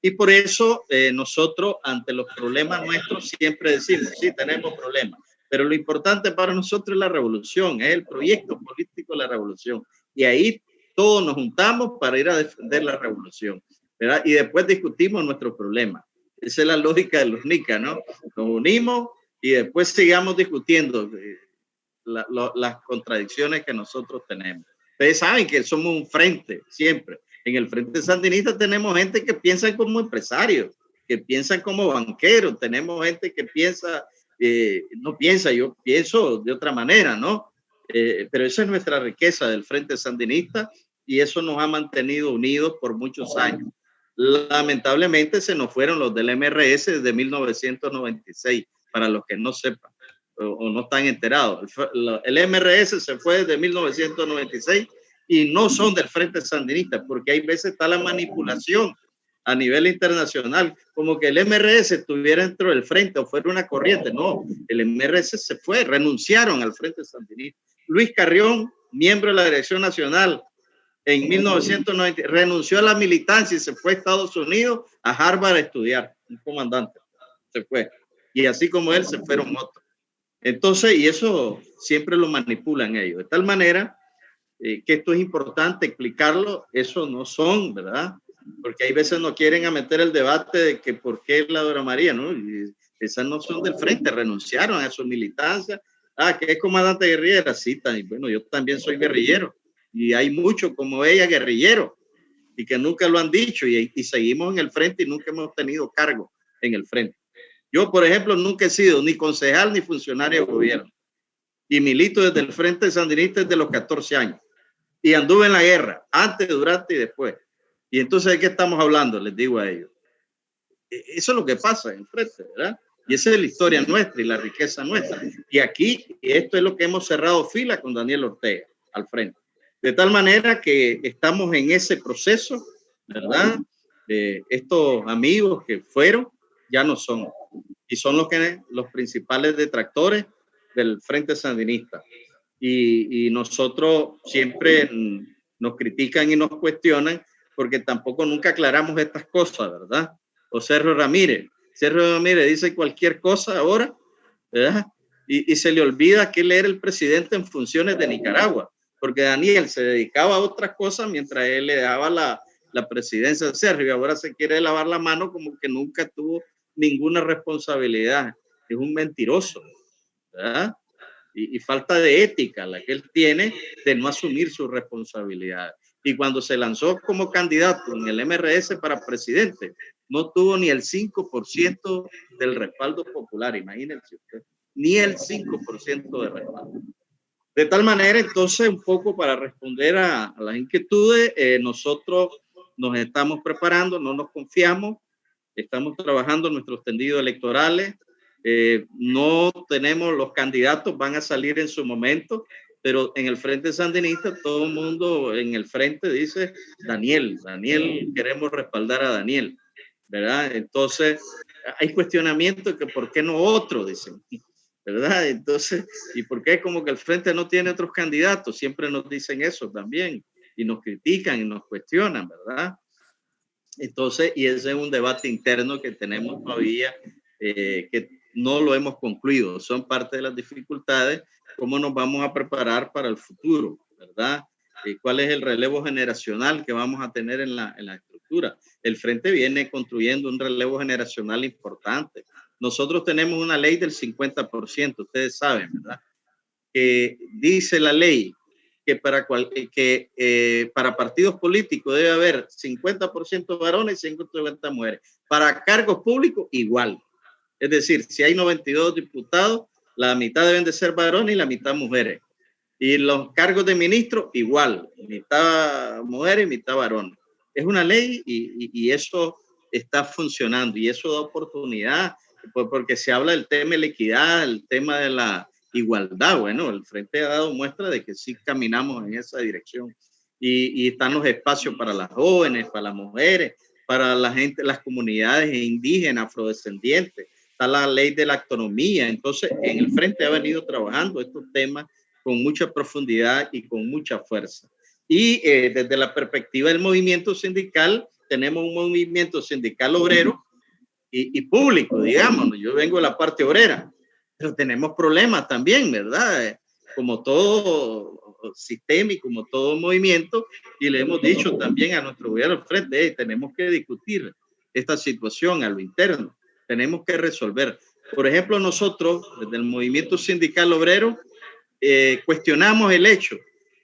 Y por eso nosotros ante los problemas nuestros siempre decimos, sí, tenemos problemas, pero lo importante para nosotros es la revolución, es el proyecto político de la revolución. Y ahí todos nos juntamos para ir a defender la revolución, ¿verdad? Y después discutimos nuestros problemas. Esa es la lógica de los NICA, ¿no? Nos unimos y después sigamos discutiendo las contradicciones que nosotros tenemos. Ustedes saben que somos un frente, siempre. En el Frente Sandinista tenemos gente que piensa como empresarios, que piensan como banqueros, tenemos gente que piensa, no piensa, yo pienso de otra manera, ¿no? Pero esa es nuestra riqueza del Frente Sandinista y eso nos ha mantenido unidos por muchos años. Lamentablemente se nos fueron los del MRS desde 1996, para los que no sepan o no están enterados. El MRS se fue desde 1996 y no son del Frente Sandinista, porque hay veces está la manipulación a nivel internacional, como que el MRS estuviera dentro del frente o fuera una corriente. No, el MRS se fue, renunciaron al Frente Sandinista. Luis Carrión, miembro de la Dirección Nacional, en 1990 renunció a la militancia y se fue a Estados Unidos, a Harvard a estudiar, un comandante, se fue. Y así como él, se fueron otros. Entonces, y eso siempre lo manipulan ellos, de tal manera que esto es importante explicarlo, eso no son, ¿verdad? Porque hay veces no quieren a meter el debate de que por qué la Dora María, ¿no? Y esas no son del frente, renunciaron a su militancia. Ah, que es comandante guerrillera, sí, bueno, yo también soy guerrillero y hay muchos como ella guerrilleros y que nunca lo han dicho y seguimos en el frente y nunca hemos tenido cargo en el frente. Yo, por ejemplo, nunca he sido ni concejal ni funcionario de gobierno y milito desde el Frente Sandinista desde los 14 años y anduve en la guerra, antes, durante y después. Y entonces, ¿de qué estamos hablando? Les digo a ellos. Eso es lo que pasa en el frente, ¿verdad? Y esa es la historia nuestra y la riqueza nuestra. Y aquí, esto es lo que hemos cerrado fila con Daniel Ortega al frente. De tal manera que estamos en ese proceso, ¿verdad? Estos amigos que fueron, ya no son. Y son los principales detractores del Frente Sandinista. Y nosotros siempre nos critican y nos cuestionan porque tampoco nunca aclaramos estas cosas, ¿verdad? O Sergio Ramírez dice cualquier cosa ahora, ¿verdad? Y se le olvida que él era el presidente en funciones de Nicaragua, porque Daniel se dedicaba a otras cosas mientras él le daba la presidencia a Sergio, y ahora se quiere lavar la mano como que nunca tuvo ninguna responsabilidad. Es un mentiroso, ¿verdad? Y falta de ética la que él tiene de no asumir sus responsabilidades. Y cuando se lanzó como candidato en el MRS para presidente, no tuvo ni el 5% del respaldo popular, imagínense usted, ni el 5% de respaldo. De tal manera, entonces, un poco para responder a las inquietudes, nosotros nos estamos preparando, no nos confiamos, estamos trabajando en nuestros tendidos electorales, no tenemos los candidatos, van a salir en su momento, pero en el Frente Sandinista todo el mundo en el frente dice Daniel, queremos respaldar a Daniel, ¿verdad? Entonces hay cuestionamientos que por qué no otro, dicen, ¿verdad? Entonces, ¿y por qué como que el frente no tiene otros candidatos? Siempre nos dicen eso también y nos critican y nos cuestionan, ¿verdad? Entonces, y ese es un debate interno que tenemos todavía, que no lo hemos concluido. Son parte de las dificultades, cómo nos vamos a preparar para el futuro, ¿verdad? ¿Cuál es el relevo generacional que vamos a tener en la estructura? El Frente viene construyendo un relevo generacional importante. Nosotros tenemos una ley del 50%, ustedes saben, ¿verdad? Que dice la ley que para partidos políticos debe haber 50% varones y 50% mujeres. Para cargos públicos, igual. Es decir, si hay 92 diputados, la mitad deben de ser varones y la mitad mujeres. Y los cargos de ministro, igual, mitad mujeres y mitad varones. Es una ley y eso está funcionando y eso da oportunidad, porque se habla del tema de la equidad, el tema de la igualdad. Bueno, el Frente ha dado muestra de que sí caminamos en esa dirección y están los espacios para las jóvenes, para las mujeres, para la gente, las comunidades indígenas, afrodescendientes. Está la ley de la autonomía. Entonces, en el Frente ha venido trabajando estos temas con mucha profundidad y con mucha fuerza. Y desde la perspectiva del movimiento sindical, tenemos un movimiento sindical obrero y público, digamos. Yo vengo de la parte obrera, pero tenemos problemas también, ¿verdad? Como todo sistema y como todo movimiento, y le hemos dicho también a nuestro gobierno al frente, tenemos que discutir esta situación a lo interno. Tenemos que resolver. Por ejemplo, nosotros, desde el movimiento sindical obrero, cuestionamos el hecho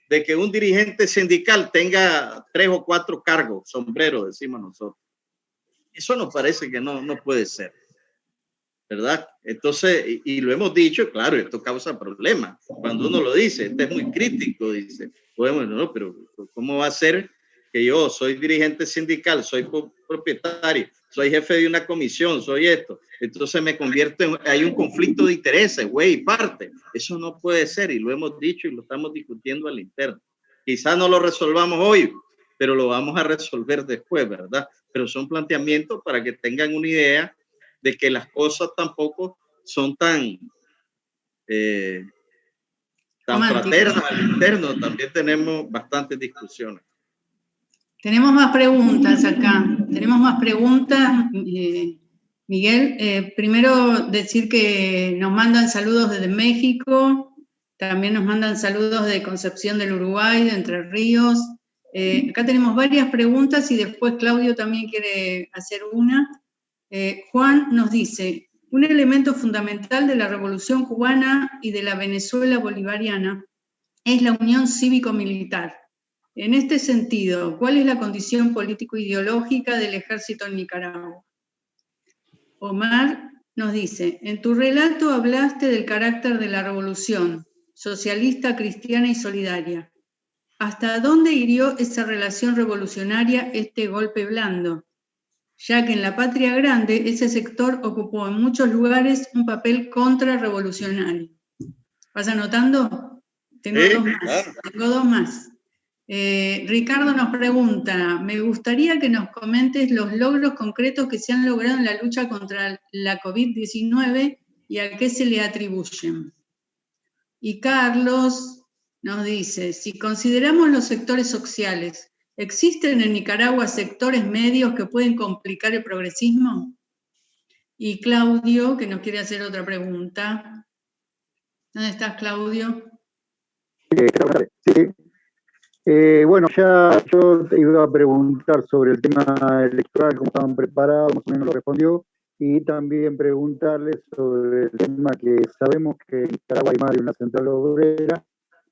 de que un dirigente sindical tenga 3 o 4 cargos, sombreros, decimos nosotros. Eso nos parece que no puede ser, ¿verdad? Entonces, y lo hemos dicho, claro, esto causa problemas. Cuando uno lo dice, este es muy crítico, dice, bueno, no, pero ¿cómo va a ser que yo soy dirigente sindical, soy propietario, soy jefe de una comisión, soy esto? Entonces me convierto en, hay un conflicto de intereses, güey, y parte. Eso no puede ser, y lo hemos dicho y lo estamos discutiendo al interno. Quizás no lo resolvamos hoy, pero lo vamos a resolver después, ¿verdad? Pero son planteamientos para que tengan una idea de que las cosas tampoco son tan fraternas al interno. También tenemos bastantes discusiones. Tenemos más preguntas acá. Tenemos más preguntas. Miguel, primero decir que nos mandan saludos desde México, también nos mandan saludos de Concepción del Uruguay, de Entre Ríos. Acá tenemos varias preguntas y después Claudio también quiere hacer una. Juan nos dice, un elemento fundamental de la Revolución Cubana y de la Venezuela bolivariana es la unión cívico-militar. En este sentido, ¿cuál es la condición político-ideológica del ejército en Nicaragua? Omar nos dice, en tu relato hablaste del carácter de la revolución, socialista, cristiana y solidaria. ¿Hasta dónde hirió esa relación revolucionaria este golpe blando? Ya que en la Patria Grande ese sector ocupó en muchos lugares un papel contrarrevolucionario. ¿Vas anotando? Tengo dos más. Claro. Tengo dos más. Ricardo nos pregunta, me gustaría que nos comentes los logros concretos que se han logrado en la lucha contra la COVID-19 y a qué se le atribuyen. Y Carlos nos dice, si consideramos los sectores sociales, ¿existen en Nicaragua sectores medios que pueden complicar el progresismo? Y Claudio, que nos quiere hacer otra pregunta. ¿Dónde estás, Claudio? Sí. Bueno, ya yo te iba a preguntar sobre el tema electoral, cómo estaban preparados, más o menos lo respondió, y también preguntarle sobre el tema que sabemos que en Nicaragua hay más de una central obrera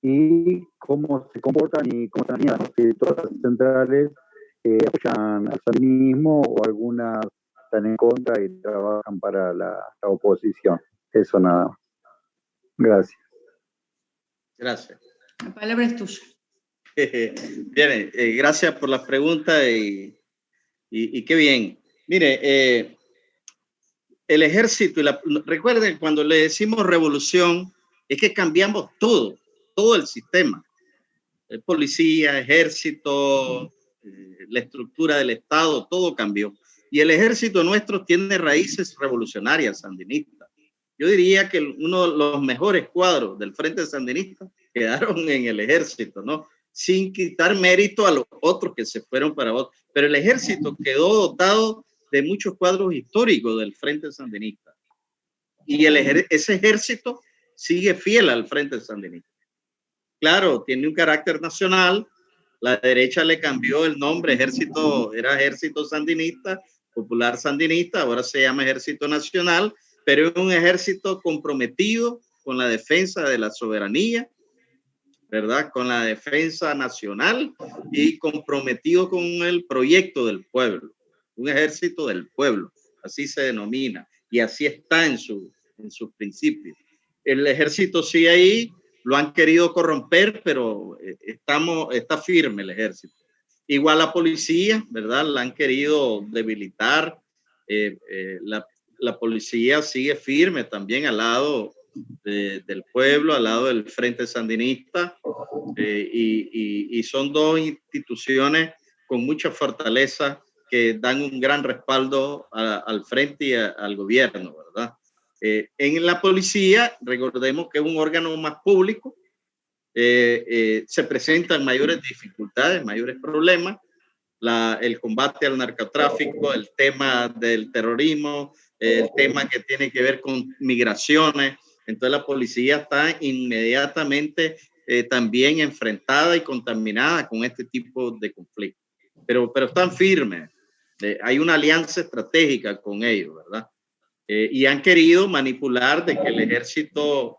y cómo se comportan y cómo están alineadas, si todas las centrales apoyan al sandinismo o algunas están en contra y trabajan para la oposición. Eso nada más. Gracias. Gracias. La palabra es tuya. Bien, gracias por las preguntas y qué bien. Mire, el ejército, recuerden, cuando le decimos revolución, es que cambiamos todo el sistema. Policía, ejército, la estructura del Estado, todo cambió. Y el ejército nuestro tiene raíces revolucionarias sandinistas. Yo diría que uno de los mejores cuadros del Frente Sandinista quedaron en el ejército, ¿no? Sin quitar mérito a los otros que se fueron para otros. Pero el ejército quedó dotado de muchos cuadros históricos del Frente Sandinista. Y ese ejército sigue fiel al Frente Sandinista. Claro, tiene un carácter nacional. La derecha le cambió el nombre, era Ejército Sandinista, Popular Sandinista, ahora se llama Ejército Nacional, pero es un ejército comprometido con la defensa de la soberanía, ¿verdad? Con la defensa nacional y comprometido con el proyecto del pueblo. Un ejército del pueblo, así se denomina, y así está en sus principios. El ejército sigue ahí, lo han querido corromper, pero está firme el ejército. Igual la policía, ¿verdad? La han querido debilitar. La policía sigue firme también al lado del pueblo, al lado del Frente Sandinista, y son dos instituciones con mucha fortaleza que dan un gran respaldo al frente y al gobierno, ¿verdad? En la policía, recordemos que es un órgano más público, se presentan mayores dificultades, mayores problemas, el combate al narcotráfico, el tema del terrorismo, el tema que tiene que ver con migraciones. Entonces la policía está inmediatamente también enfrentada y contaminada con este tipo de conflictos. Pero están firmes. hay una alianza estratégica con ellos, ¿verdad? Y han querido manipular de que el ejército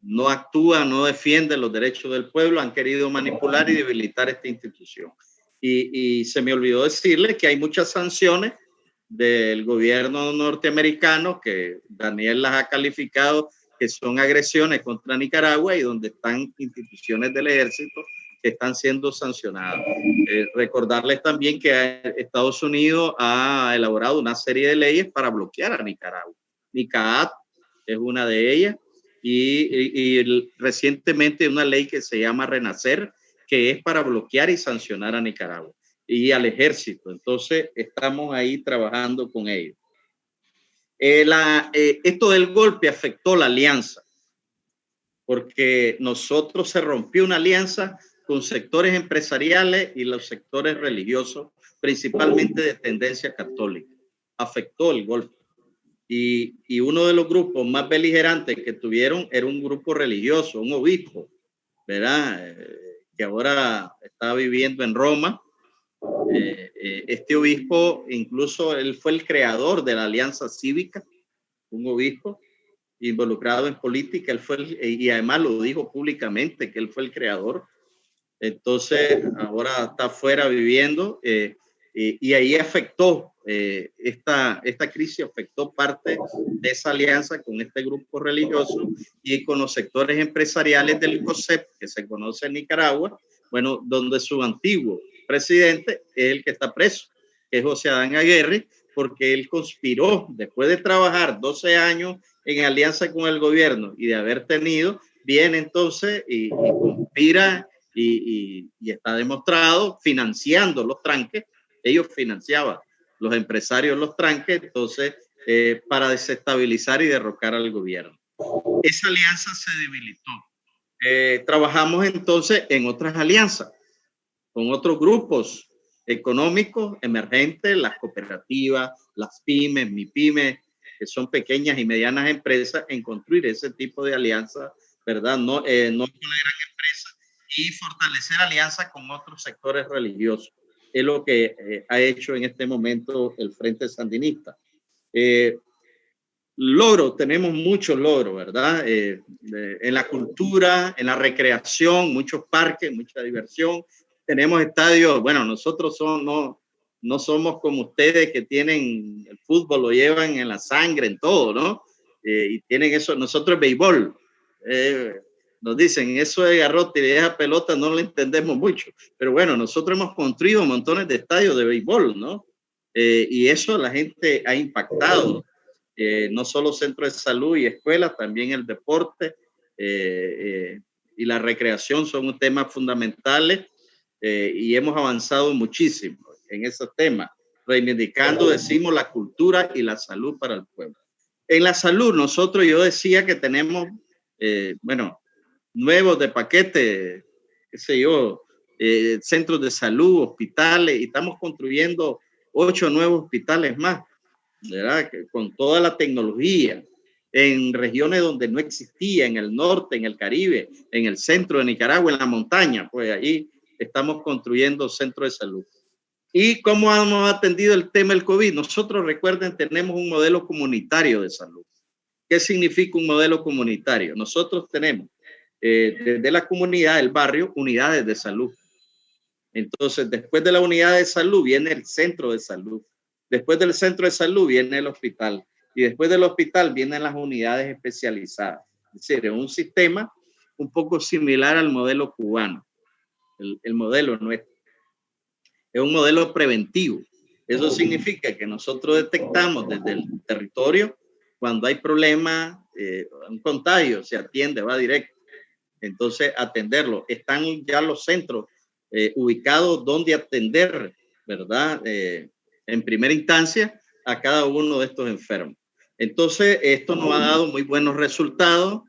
no actúa, no defiende los derechos del pueblo, han querido manipular y debilitar esta institución. Y se me olvidó decirle que hay muchas sanciones del gobierno norteamericano que Daniel las ha calificado que son agresiones contra Nicaragua y donde están instituciones del ejército que están siendo sancionadas. Recordarles también que Estados Unidos ha elaborado una serie de leyes para bloquear a Nicaragua. NICAAT es una de ellas y recientemente una ley que se llama Renacer, que es para bloquear y sancionar a Nicaragua y al ejército. Entonces estamos ahí trabajando con ellos. Esto del golpe afectó la alianza porque nosotros se rompió una alianza con sectores empresariales y los sectores religiosos, principalmente de tendencia católica. Afectó el golpe. Y uno de los grupos más beligerantes que tuvieron era un grupo religioso, un obispo, ¿verdad? Que ahora está viviendo en Roma. Este obispo, incluso él fue el creador de la Alianza Cívica, un obispo involucrado en política, y además lo dijo públicamente que él fue el creador. Entonces ahora está afuera viviendo y ahí afectó, esta crisis afectó parte de esa alianza con este grupo religioso y con los sectores empresariales del COSEP, que se conoce en Nicaragua, bueno, donde su antiguo presidente es el que está preso, que es José Adán Aguirre, porque él conspiró después de trabajar 12 años en alianza con el gobierno y de haber tenido, viene entonces y conspira y está demostrado financiando los tranques. Ellos financiaban, los empresarios, los tranques, entonces para desestabilizar y derrocar al gobierno. Esa alianza se debilitó. Trabajamos entonces en otras alianzas con otros grupos económicos emergentes, las cooperativas, las pymes, MIPYME, que son pequeñas y medianas empresas, en construir ese tipo de alianzas, ¿verdad? No con la gran empresa, y fortalecer alianzas con otros sectores religiosos. Es lo que ha hecho en este momento el Frente Sandinista. Logros, tenemos muchos logros, ¿verdad? En la cultura, en la recreación, muchos parques, mucha diversión. Tenemos estadios, bueno, nosotros no somos como ustedes que tienen el fútbol, lo llevan en la sangre, en todo, ¿no? Y tienen eso, nosotros béisbol. Nos dicen, eso de garrote y de esa pelota no lo entendemos mucho. Pero bueno, nosotros hemos construido montones de estadios de béisbol, ¿no? Y eso la gente ha impactado. No solo centros de salud y escuelas, también el deporte y la recreación son temas fundamentales y hemos avanzado muchísimo en esos temas, reivindicando, decimos, la cultura y la salud para el pueblo. En la salud, nosotros, yo decía que tenemos, bueno, nuevos de paquete, qué sé yo, centros de salud, hospitales, y estamos construyendo 8 nuevos hospitales más, ¿verdad? Con toda la tecnología, en regiones donde no existía, en el norte, en el Caribe, en el centro de Nicaragua, en la montaña, pues ahí estamos construyendo centros de salud. ¿Y cómo hemos atendido el tema del COVID? Nosotros, recuerden, tenemos un modelo comunitario de salud. ¿Qué significa un modelo comunitario? Nosotros tenemos desde la comunidad, el barrio, unidades de salud. Entonces, después de la unidad de salud viene el centro de salud. Después del centro de salud viene el hospital. Y después del hospital vienen las unidades especializadas. Es decir, es un sistema un poco similar al modelo cubano. El modelo nuestro. Es un modelo preventivo. Eso significa que nosotros detectamos desde el territorio cuando hay problemas, un contagio, se atiende, va directo. Entonces, atenderlo. Están ya los centros ubicados donde atender, ¿verdad? En primera instancia a cada uno de estos enfermos. Entonces, esto nos ha dado muy buenos resultados.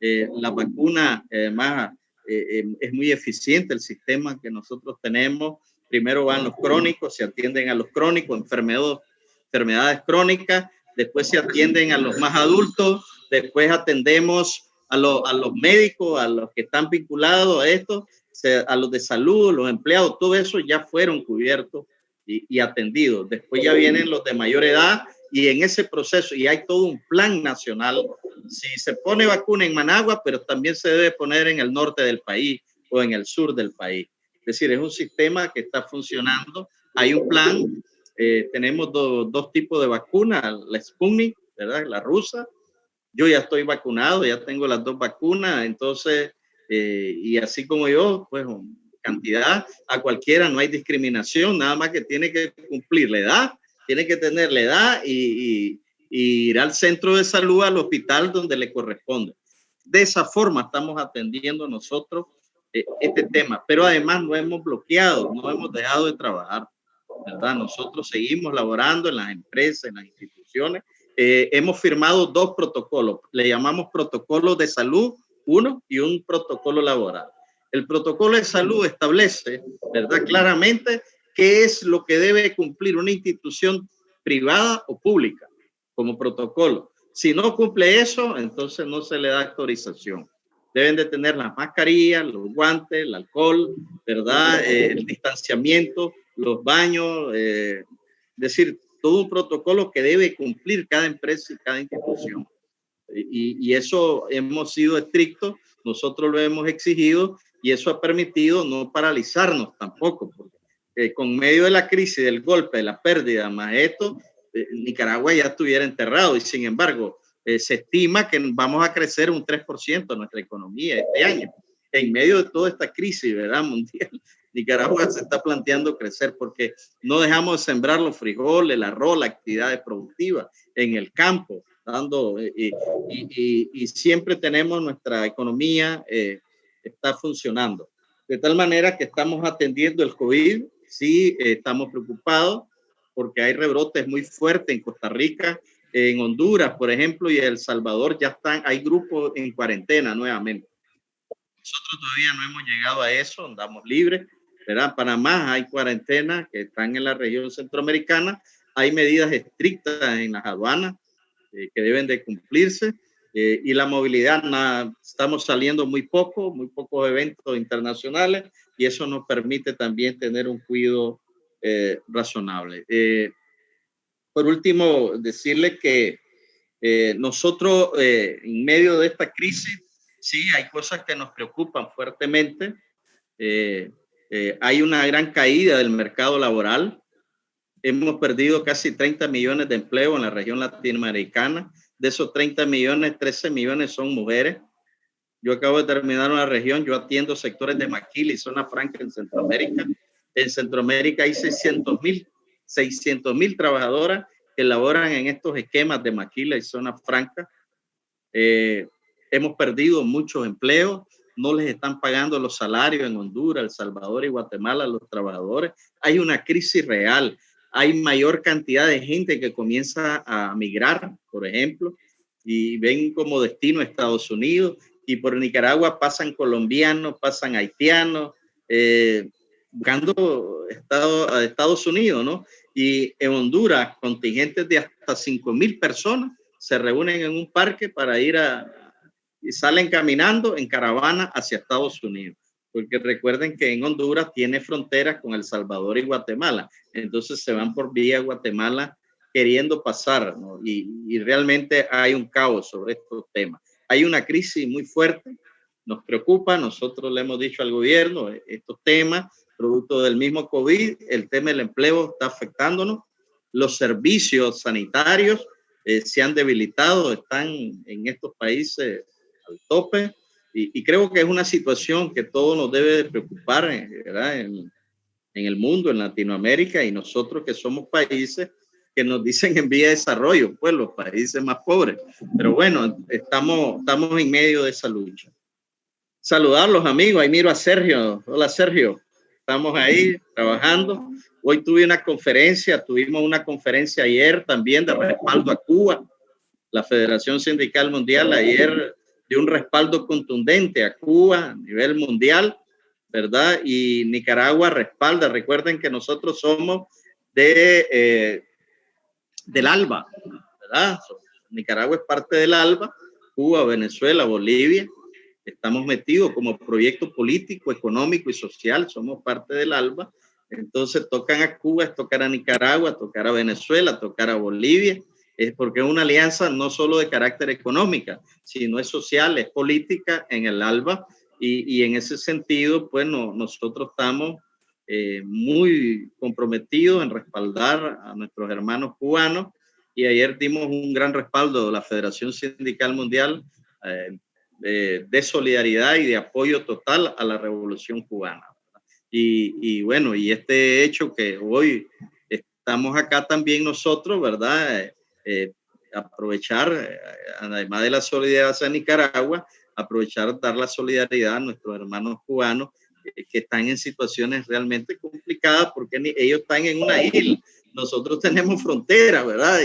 La vacuna, además, es muy eficiente el sistema que nosotros tenemos. Primero van los crónicos, se atienden a los crónicos, enfermedades crónicas, después se atienden a los más adultos, después atendemos a los médicos, a los que están vinculados a esto, a los de salud, los empleados, todo eso ya fueron cubiertos y atendidos. Después ya vienen los de mayor edad y en ese proceso, y hay todo un plan nacional. Si se pone vacuna en Managua, pero también se debe poner en el norte del país o en el sur del país. Es decir, es un sistema que está funcionando. Hay un plan. Tenemos dos tipos de vacunas, la Sputnik, ¿verdad? La rusa. Yo ya estoy vacunado, ya tengo las 2 vacunas, entonces, y así como yo, pues cantidad, a cualquiera, no hay discriminación, nada más que tiene que cumplir la edad, tiene que tener la edad y ir al centro de salud, al hospital donde le corresponde. De esa forma estamos atendiendo nosotros este tema, pero además no hemos bloqueado, no hemos dejado de trabajar, ¿verdad? Nosotros seguimos laborando en las empresas, en las instituciones. Hemos firmado 2 protocolos, le llamamos protocolo de salud 1 y un protocolo laboral. El protocolo de salud establece, ¿verdad?, claramente qué es lo que debe cumplir una institución privada o pública como protocolo. Si no cumple eso, entonces no se le da autorización. Deben de tener las mascarillas, los guantes, el alcohol, ¿verdad?, el distanciamiento, los baños, es decir, todo un protocolo que debe cumplir cada empresa y cada institución. Y eso hemos sido estrictos, nosotros lo hemos exigido y eso ha permitido no paralizarnos tampoco, porque con medio de la crisis, del golpe, de la pérdida, más esto, Nicaragua ya estuviera enterrado y sin embargo se estima que vamos a crecer un 3% nuestra economía este año. En medio de toda esta crisis, ¿verdad?, mundial, Nicaragua se está planteando crecer porque no dejamos de sembrar los frijoles, el arroz, las actividades productivas en el campo, y siempre tenemos nuestra economía está funcionando. De tal manera que estamos atendiendo el COVID, sí, estamos preocupados porque hay rebrotes muy fuertes en Costa Rica, en Honduras, por ejemplo, y El Salvador ya hay grupos en cuarentena nuevamente. Nosotros todavía no hemos llegado a eso, andamos libres, ¿verdad? Panamá hay cuarentena que están en la región centroamericana, hay medidas estrictas en las aduanas que deben de cumplirse y la movilidad, estamos saliendo muy pocos eventos internacionales y eso nos permite también tener un cuidado razonable. Por último, decirle que nosotros en medio de esta crisis, sí, hay cosas que nos preocupan fuertemente. Hay una gran caída del mercado laboral. Hemos perdido casi 30 millones de empleos en la región latinoamericana. De esos 30 millones, 13 millones son mujeres. Yo acabo de terminar una región, yo atiendo sectores de maquila y zona franca en Centroamérica. En Centroamérica hay 600,000 trabajadoras que laboran en estos esquemas de maquila y zona franca. Hemos perdido muchos empleos, no les están pagando los salarios en Honduras, El Salvador y Guatemala a los trabajadores. Hay una crisis real, hay mayor cantidad de gente que comienza a migrar, por ejemplo, y ven como destino a Estados Unidos, y por Nicaragua pasan colombianos, pasan haitianos, buscando a Estados Unidos, ¿no? Y en Honduras, contingentes de hasta 5,000 personas se reúnen en un parque para ir y salen caminando en caravana hacia Estados Unidos. Porque recuerden que en Honduras tiene fronteras con El Salvador y Guatemala. Entonces se van por vía Guatemala queriendo pasar, ¿no? Y realmente hay un caos sobre estos temas. Hay una crisis muy fuerte, nos preocupa, nosotros le hemos dicho al gobierno estos temas, producto del mismo COVID, el tema del empleo está afectándonos, los servicios sanitarios se han debilitado, están en estos países al tope, y creo que es una situación que todo nos debe de preocupar, ¿verdad? En el mundo, en Latinoamérica, y nosotros que somos países que nos dicen en vía de desarrollo, pues los países más pobres. Pero bueno, estamos en medio de esa lucha. Saludar a los amigos, ahí miro a Sergio. Hola Sergio, estamos ahí trabajando. Hoy tuvimos una conferencia ayer también de respaldo a Cuba. La Federación Sindical Mundial ayer dio un respaldo contundente a Cuba a nivel mundial, ¿verdad? Y Nicaragua respalda. Recuerden que nosotros somos del ALBA, ¿verdad? Nicaragua es parte del ALBA, Cuba, Venezuela, Bolivia estamos metidos como proyecto político, económico y social, somos parte del ALBA. Entonces tocan a Cuba, tocar a Nicaragua, tocar a Venezuela, tocar a Bolivia, es porque es una alianza no solo de carácter económica, sino es social, es política en el ALBA, y en ese sentido, pues nosotros estamos muy comprometidos en respaldar a nuestros hermanos cubanos, y ayer dimos un gran respaldo de la Federación Sindical Mundial de solidaridad y de apoyo total a la revolución cubana. Y bueno, y este hecho que hoy estamos acá también nosotros, ¿verdad? Aprovechar, además de la solidaridad hacia Nicaragua, aprovechar, dar la solidaridad a nuestros hermanos cubanos que están en situaciones realmente complicadas, porque ellos están en una isla, nosotros tenemos frontera, ¿verdad?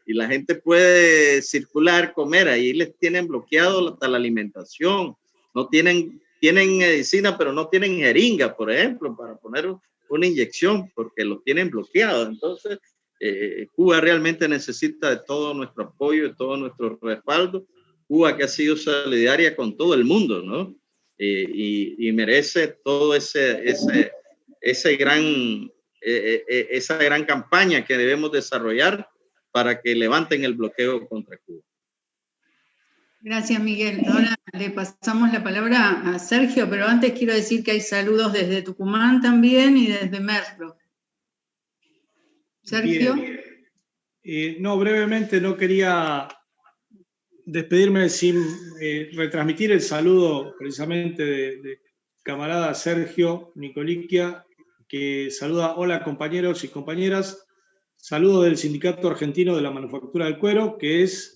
Y la gente puede circular, comer, ahí les tienen bloqueado hasta la alimentación, no tienen medicina, pero no tienen jeringa, por ejemplo, para poner una inyección, porque los tienen bloqueados. Entonces, Cuba realmente necesita de todo nuestro apoyo, de todo nuestro respaldo. Cuba que ha sido solidaria con todo el mundo, ¿no? Y merece todo esa gran campaña que debemos desarrollar para que levanten el bloqueo contra Cuba. Gracias, Miguel. Ahora le pasamos la palabra a Sergio, pero antes quiero decir que hay saludos desde Tucumán también y desde Merlo. Sergio. No, brevemente, no quería despedirme sin retransmitir el saludo precisamente de camarada Sergio Nicoliquia, que saluda: hola compañeros y compañeras, saludo del Sindicato Argentino de la Manufactura del Cuero, que es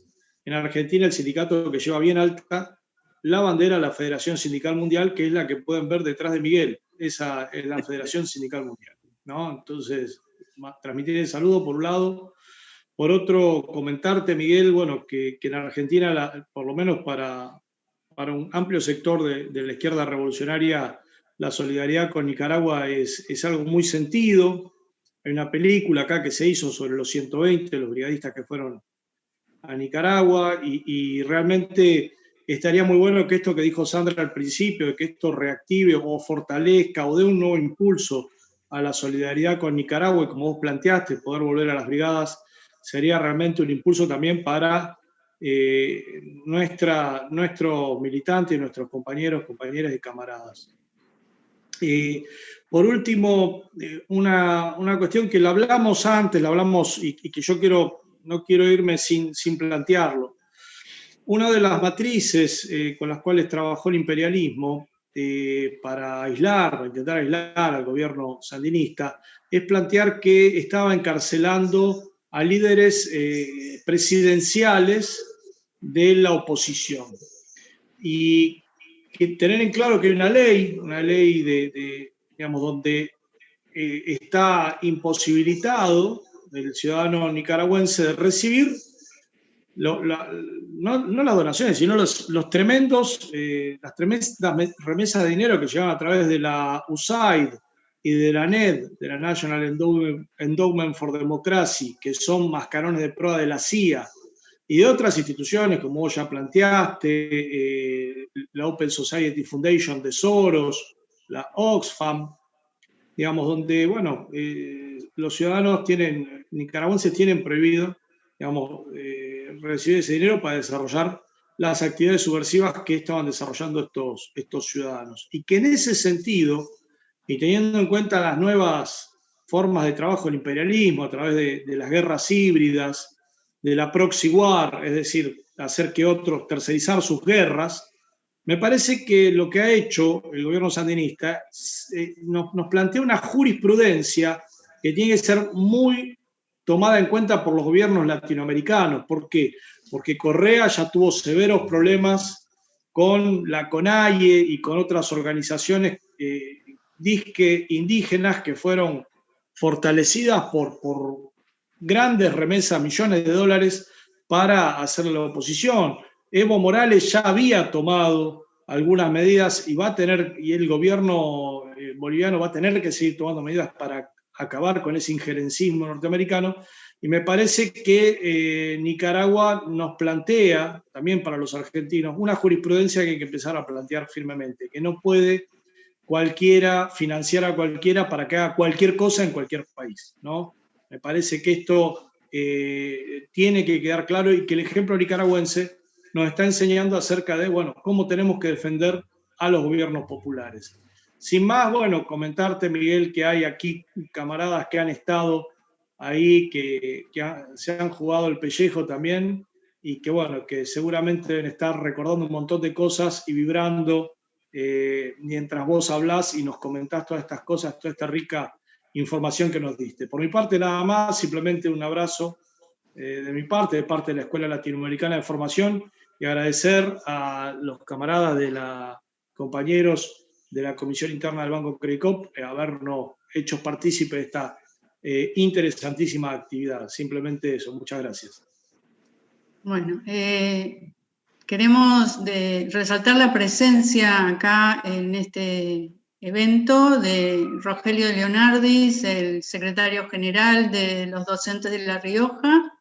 en Argentina el sindicato que lleva bien alta la bandera de la Federación Sindical Mundial, que es la que pueden ver detrás de Miguel. Esa es la Federación Sindical Mundial, ¿no? Entonces, transmitir el saludo por un lado. Por otro, comentarte, Miguel, bueno, que en Argentina, por lo menos para un amplio sector de la izquierda revolucionaria, la solidaridad con Nicaragua es algo muy sentido. Hay una película acá que se hizo sobre los 120, los brigadistas que fueron a Nicaragua, y realmente estaría muy bueno que esto que dijo Sandra al principio, que esto reactive o fortalezca o dé un nuevo impulso a la solidaridad con Nicaragua, y como vos planteaste, poder volver a las brigadas, sería realmente un impulso también para nuestros militantes, nuestros compañeros, compañeras y camaradas. Por último, una cuestión que la hablamos antes, la hablamos y que yo no quiero irme sin plantearlo. Una de las matrices con las cuales trabajó el imperialismo para intentar aislar al gobierno sandinista, es plantear que estaba encarcelando a líderes presidenciales de la oposición. Y que tener en claro que hay una ley digamos, donde está imposibilitado el ciudadano nicaragüense de recibir no las donaciones, sino las tremendas remesas de dinero que llegan a través de la USAID y de la NED, de la National Endowment for Democracy, que son mascarones de proa de la CIA, y de otras instituciones, como vos ya planteaste, la Open Society Foundation de Soros, la Oxfam, digamos, donde, bueno, los ciudadanos nicaragüenses tienen prohibido, digamos, recibir ese dinero para desarrollar las actividades subversivas que estaban desarrollando estos ciudadanos. Y que en ese sentido, y teniendo en cuenta las nuevas formas de trabajo del imperialismo a través de las guerras híbridas, de la proxy war, es decir, hacer que otros, tercerizar sus guerras, me parece que lo que ha hecho el gobierno sandinista nos plantea una jurisprudencia que tiene que ser muy tomada en cuenta por los gobiernos latinoamericanos. ¿Por qué? Porque Correa ya tuvo severos problemas con la CONAIE y con otras organizaciones disque indígenas que fueron fortalecidas por grandes remesas, millones de dólares para hacer la oposición. Evo Morales ya había tomado algunas medidas y el gobierno boliviano va a tener que seguir tomando medidas para acabar con ese injerencismo norteamericano, Y me parece que Nicaragua nos plantea, también para los argentinos, una jurisprudencia que hay que empezar a plantear firmemente, que no puede cualquiera financiar a cualquiera para que haga cualquier cosa en cualquier país, ¿no? Me parece que esto tiene que quedar claro y que el ejemplo nicaragüense nos está enseñando acerca de, bueno, cómo tenemos que defender a los gobiernos populares. Sin más, bueno, comentarte, Miguel, que hay aquí camaradas que han estado ahí, que se han jugado el pellejo también y que, bueno, que seguramente deben estar recordando un montón de cosas y vibrando mientras vos hablás y nos comentás todas estas cosas, toda esta rica información que nos diste. Por mi parte, nada más, simplemente un abrazo de mi parte, de parte de la Escuela Latinoamericana de Formación, y agradecer a los camaradas de la compañeros de la Comisión Interna del Banco Credicop habernos hecho partícipe de esta interesantísima actividad. Simplemente eso, muchas gracias. Bueno, queremos resaltar la presencia acá en este evento de Rogelio Leonardis, el secretario general de los docentes de La Rioja.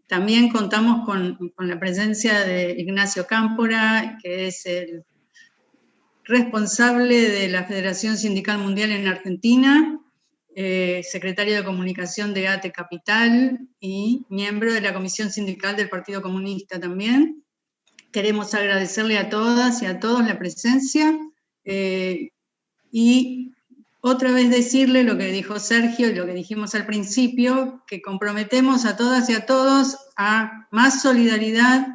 También contamos con la presencia de Ignacio Cámpora, que es el responsable de la Federación Sindical Mundial en Argentina, secretario de Comunicación de ATE Capital y miembro de la Comisión Sindical del Partido Comunista también. Queremos agradecerle a todas y a todos la presencia y otra vez decirle lo que dijo Sergio y lo que dijimos al principio, que comprometemos a todas y a todos a más solidaridad,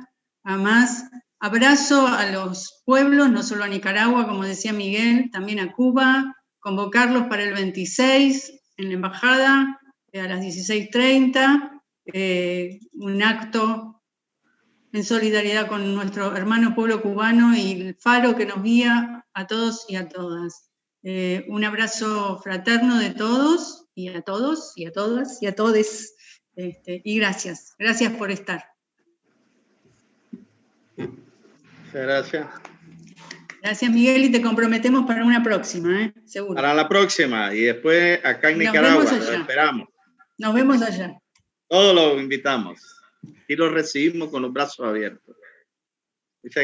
a más abrazo a los pueblos, no solo a Nicaragua, como decía Miguel, también a Cuba, convocarlos para el 26 en la embajada a las 16:30, un acto en solidaridad con nuestro hermano pueblo cubano y el faro que nos guía a todos y a todas. Un abrazo fraterno de todos y a todos y a todas y a todes. Y gracias por estar. Muchas gracias. Gracias, Miguel, y te comprometemos para una próxima, seguro. Para la próxima, y después acá en Nicaragua, los esperamos. Nos vemos allá. Todos los invitamos y los recibimos con los brazos abiertos. Muchas gracias.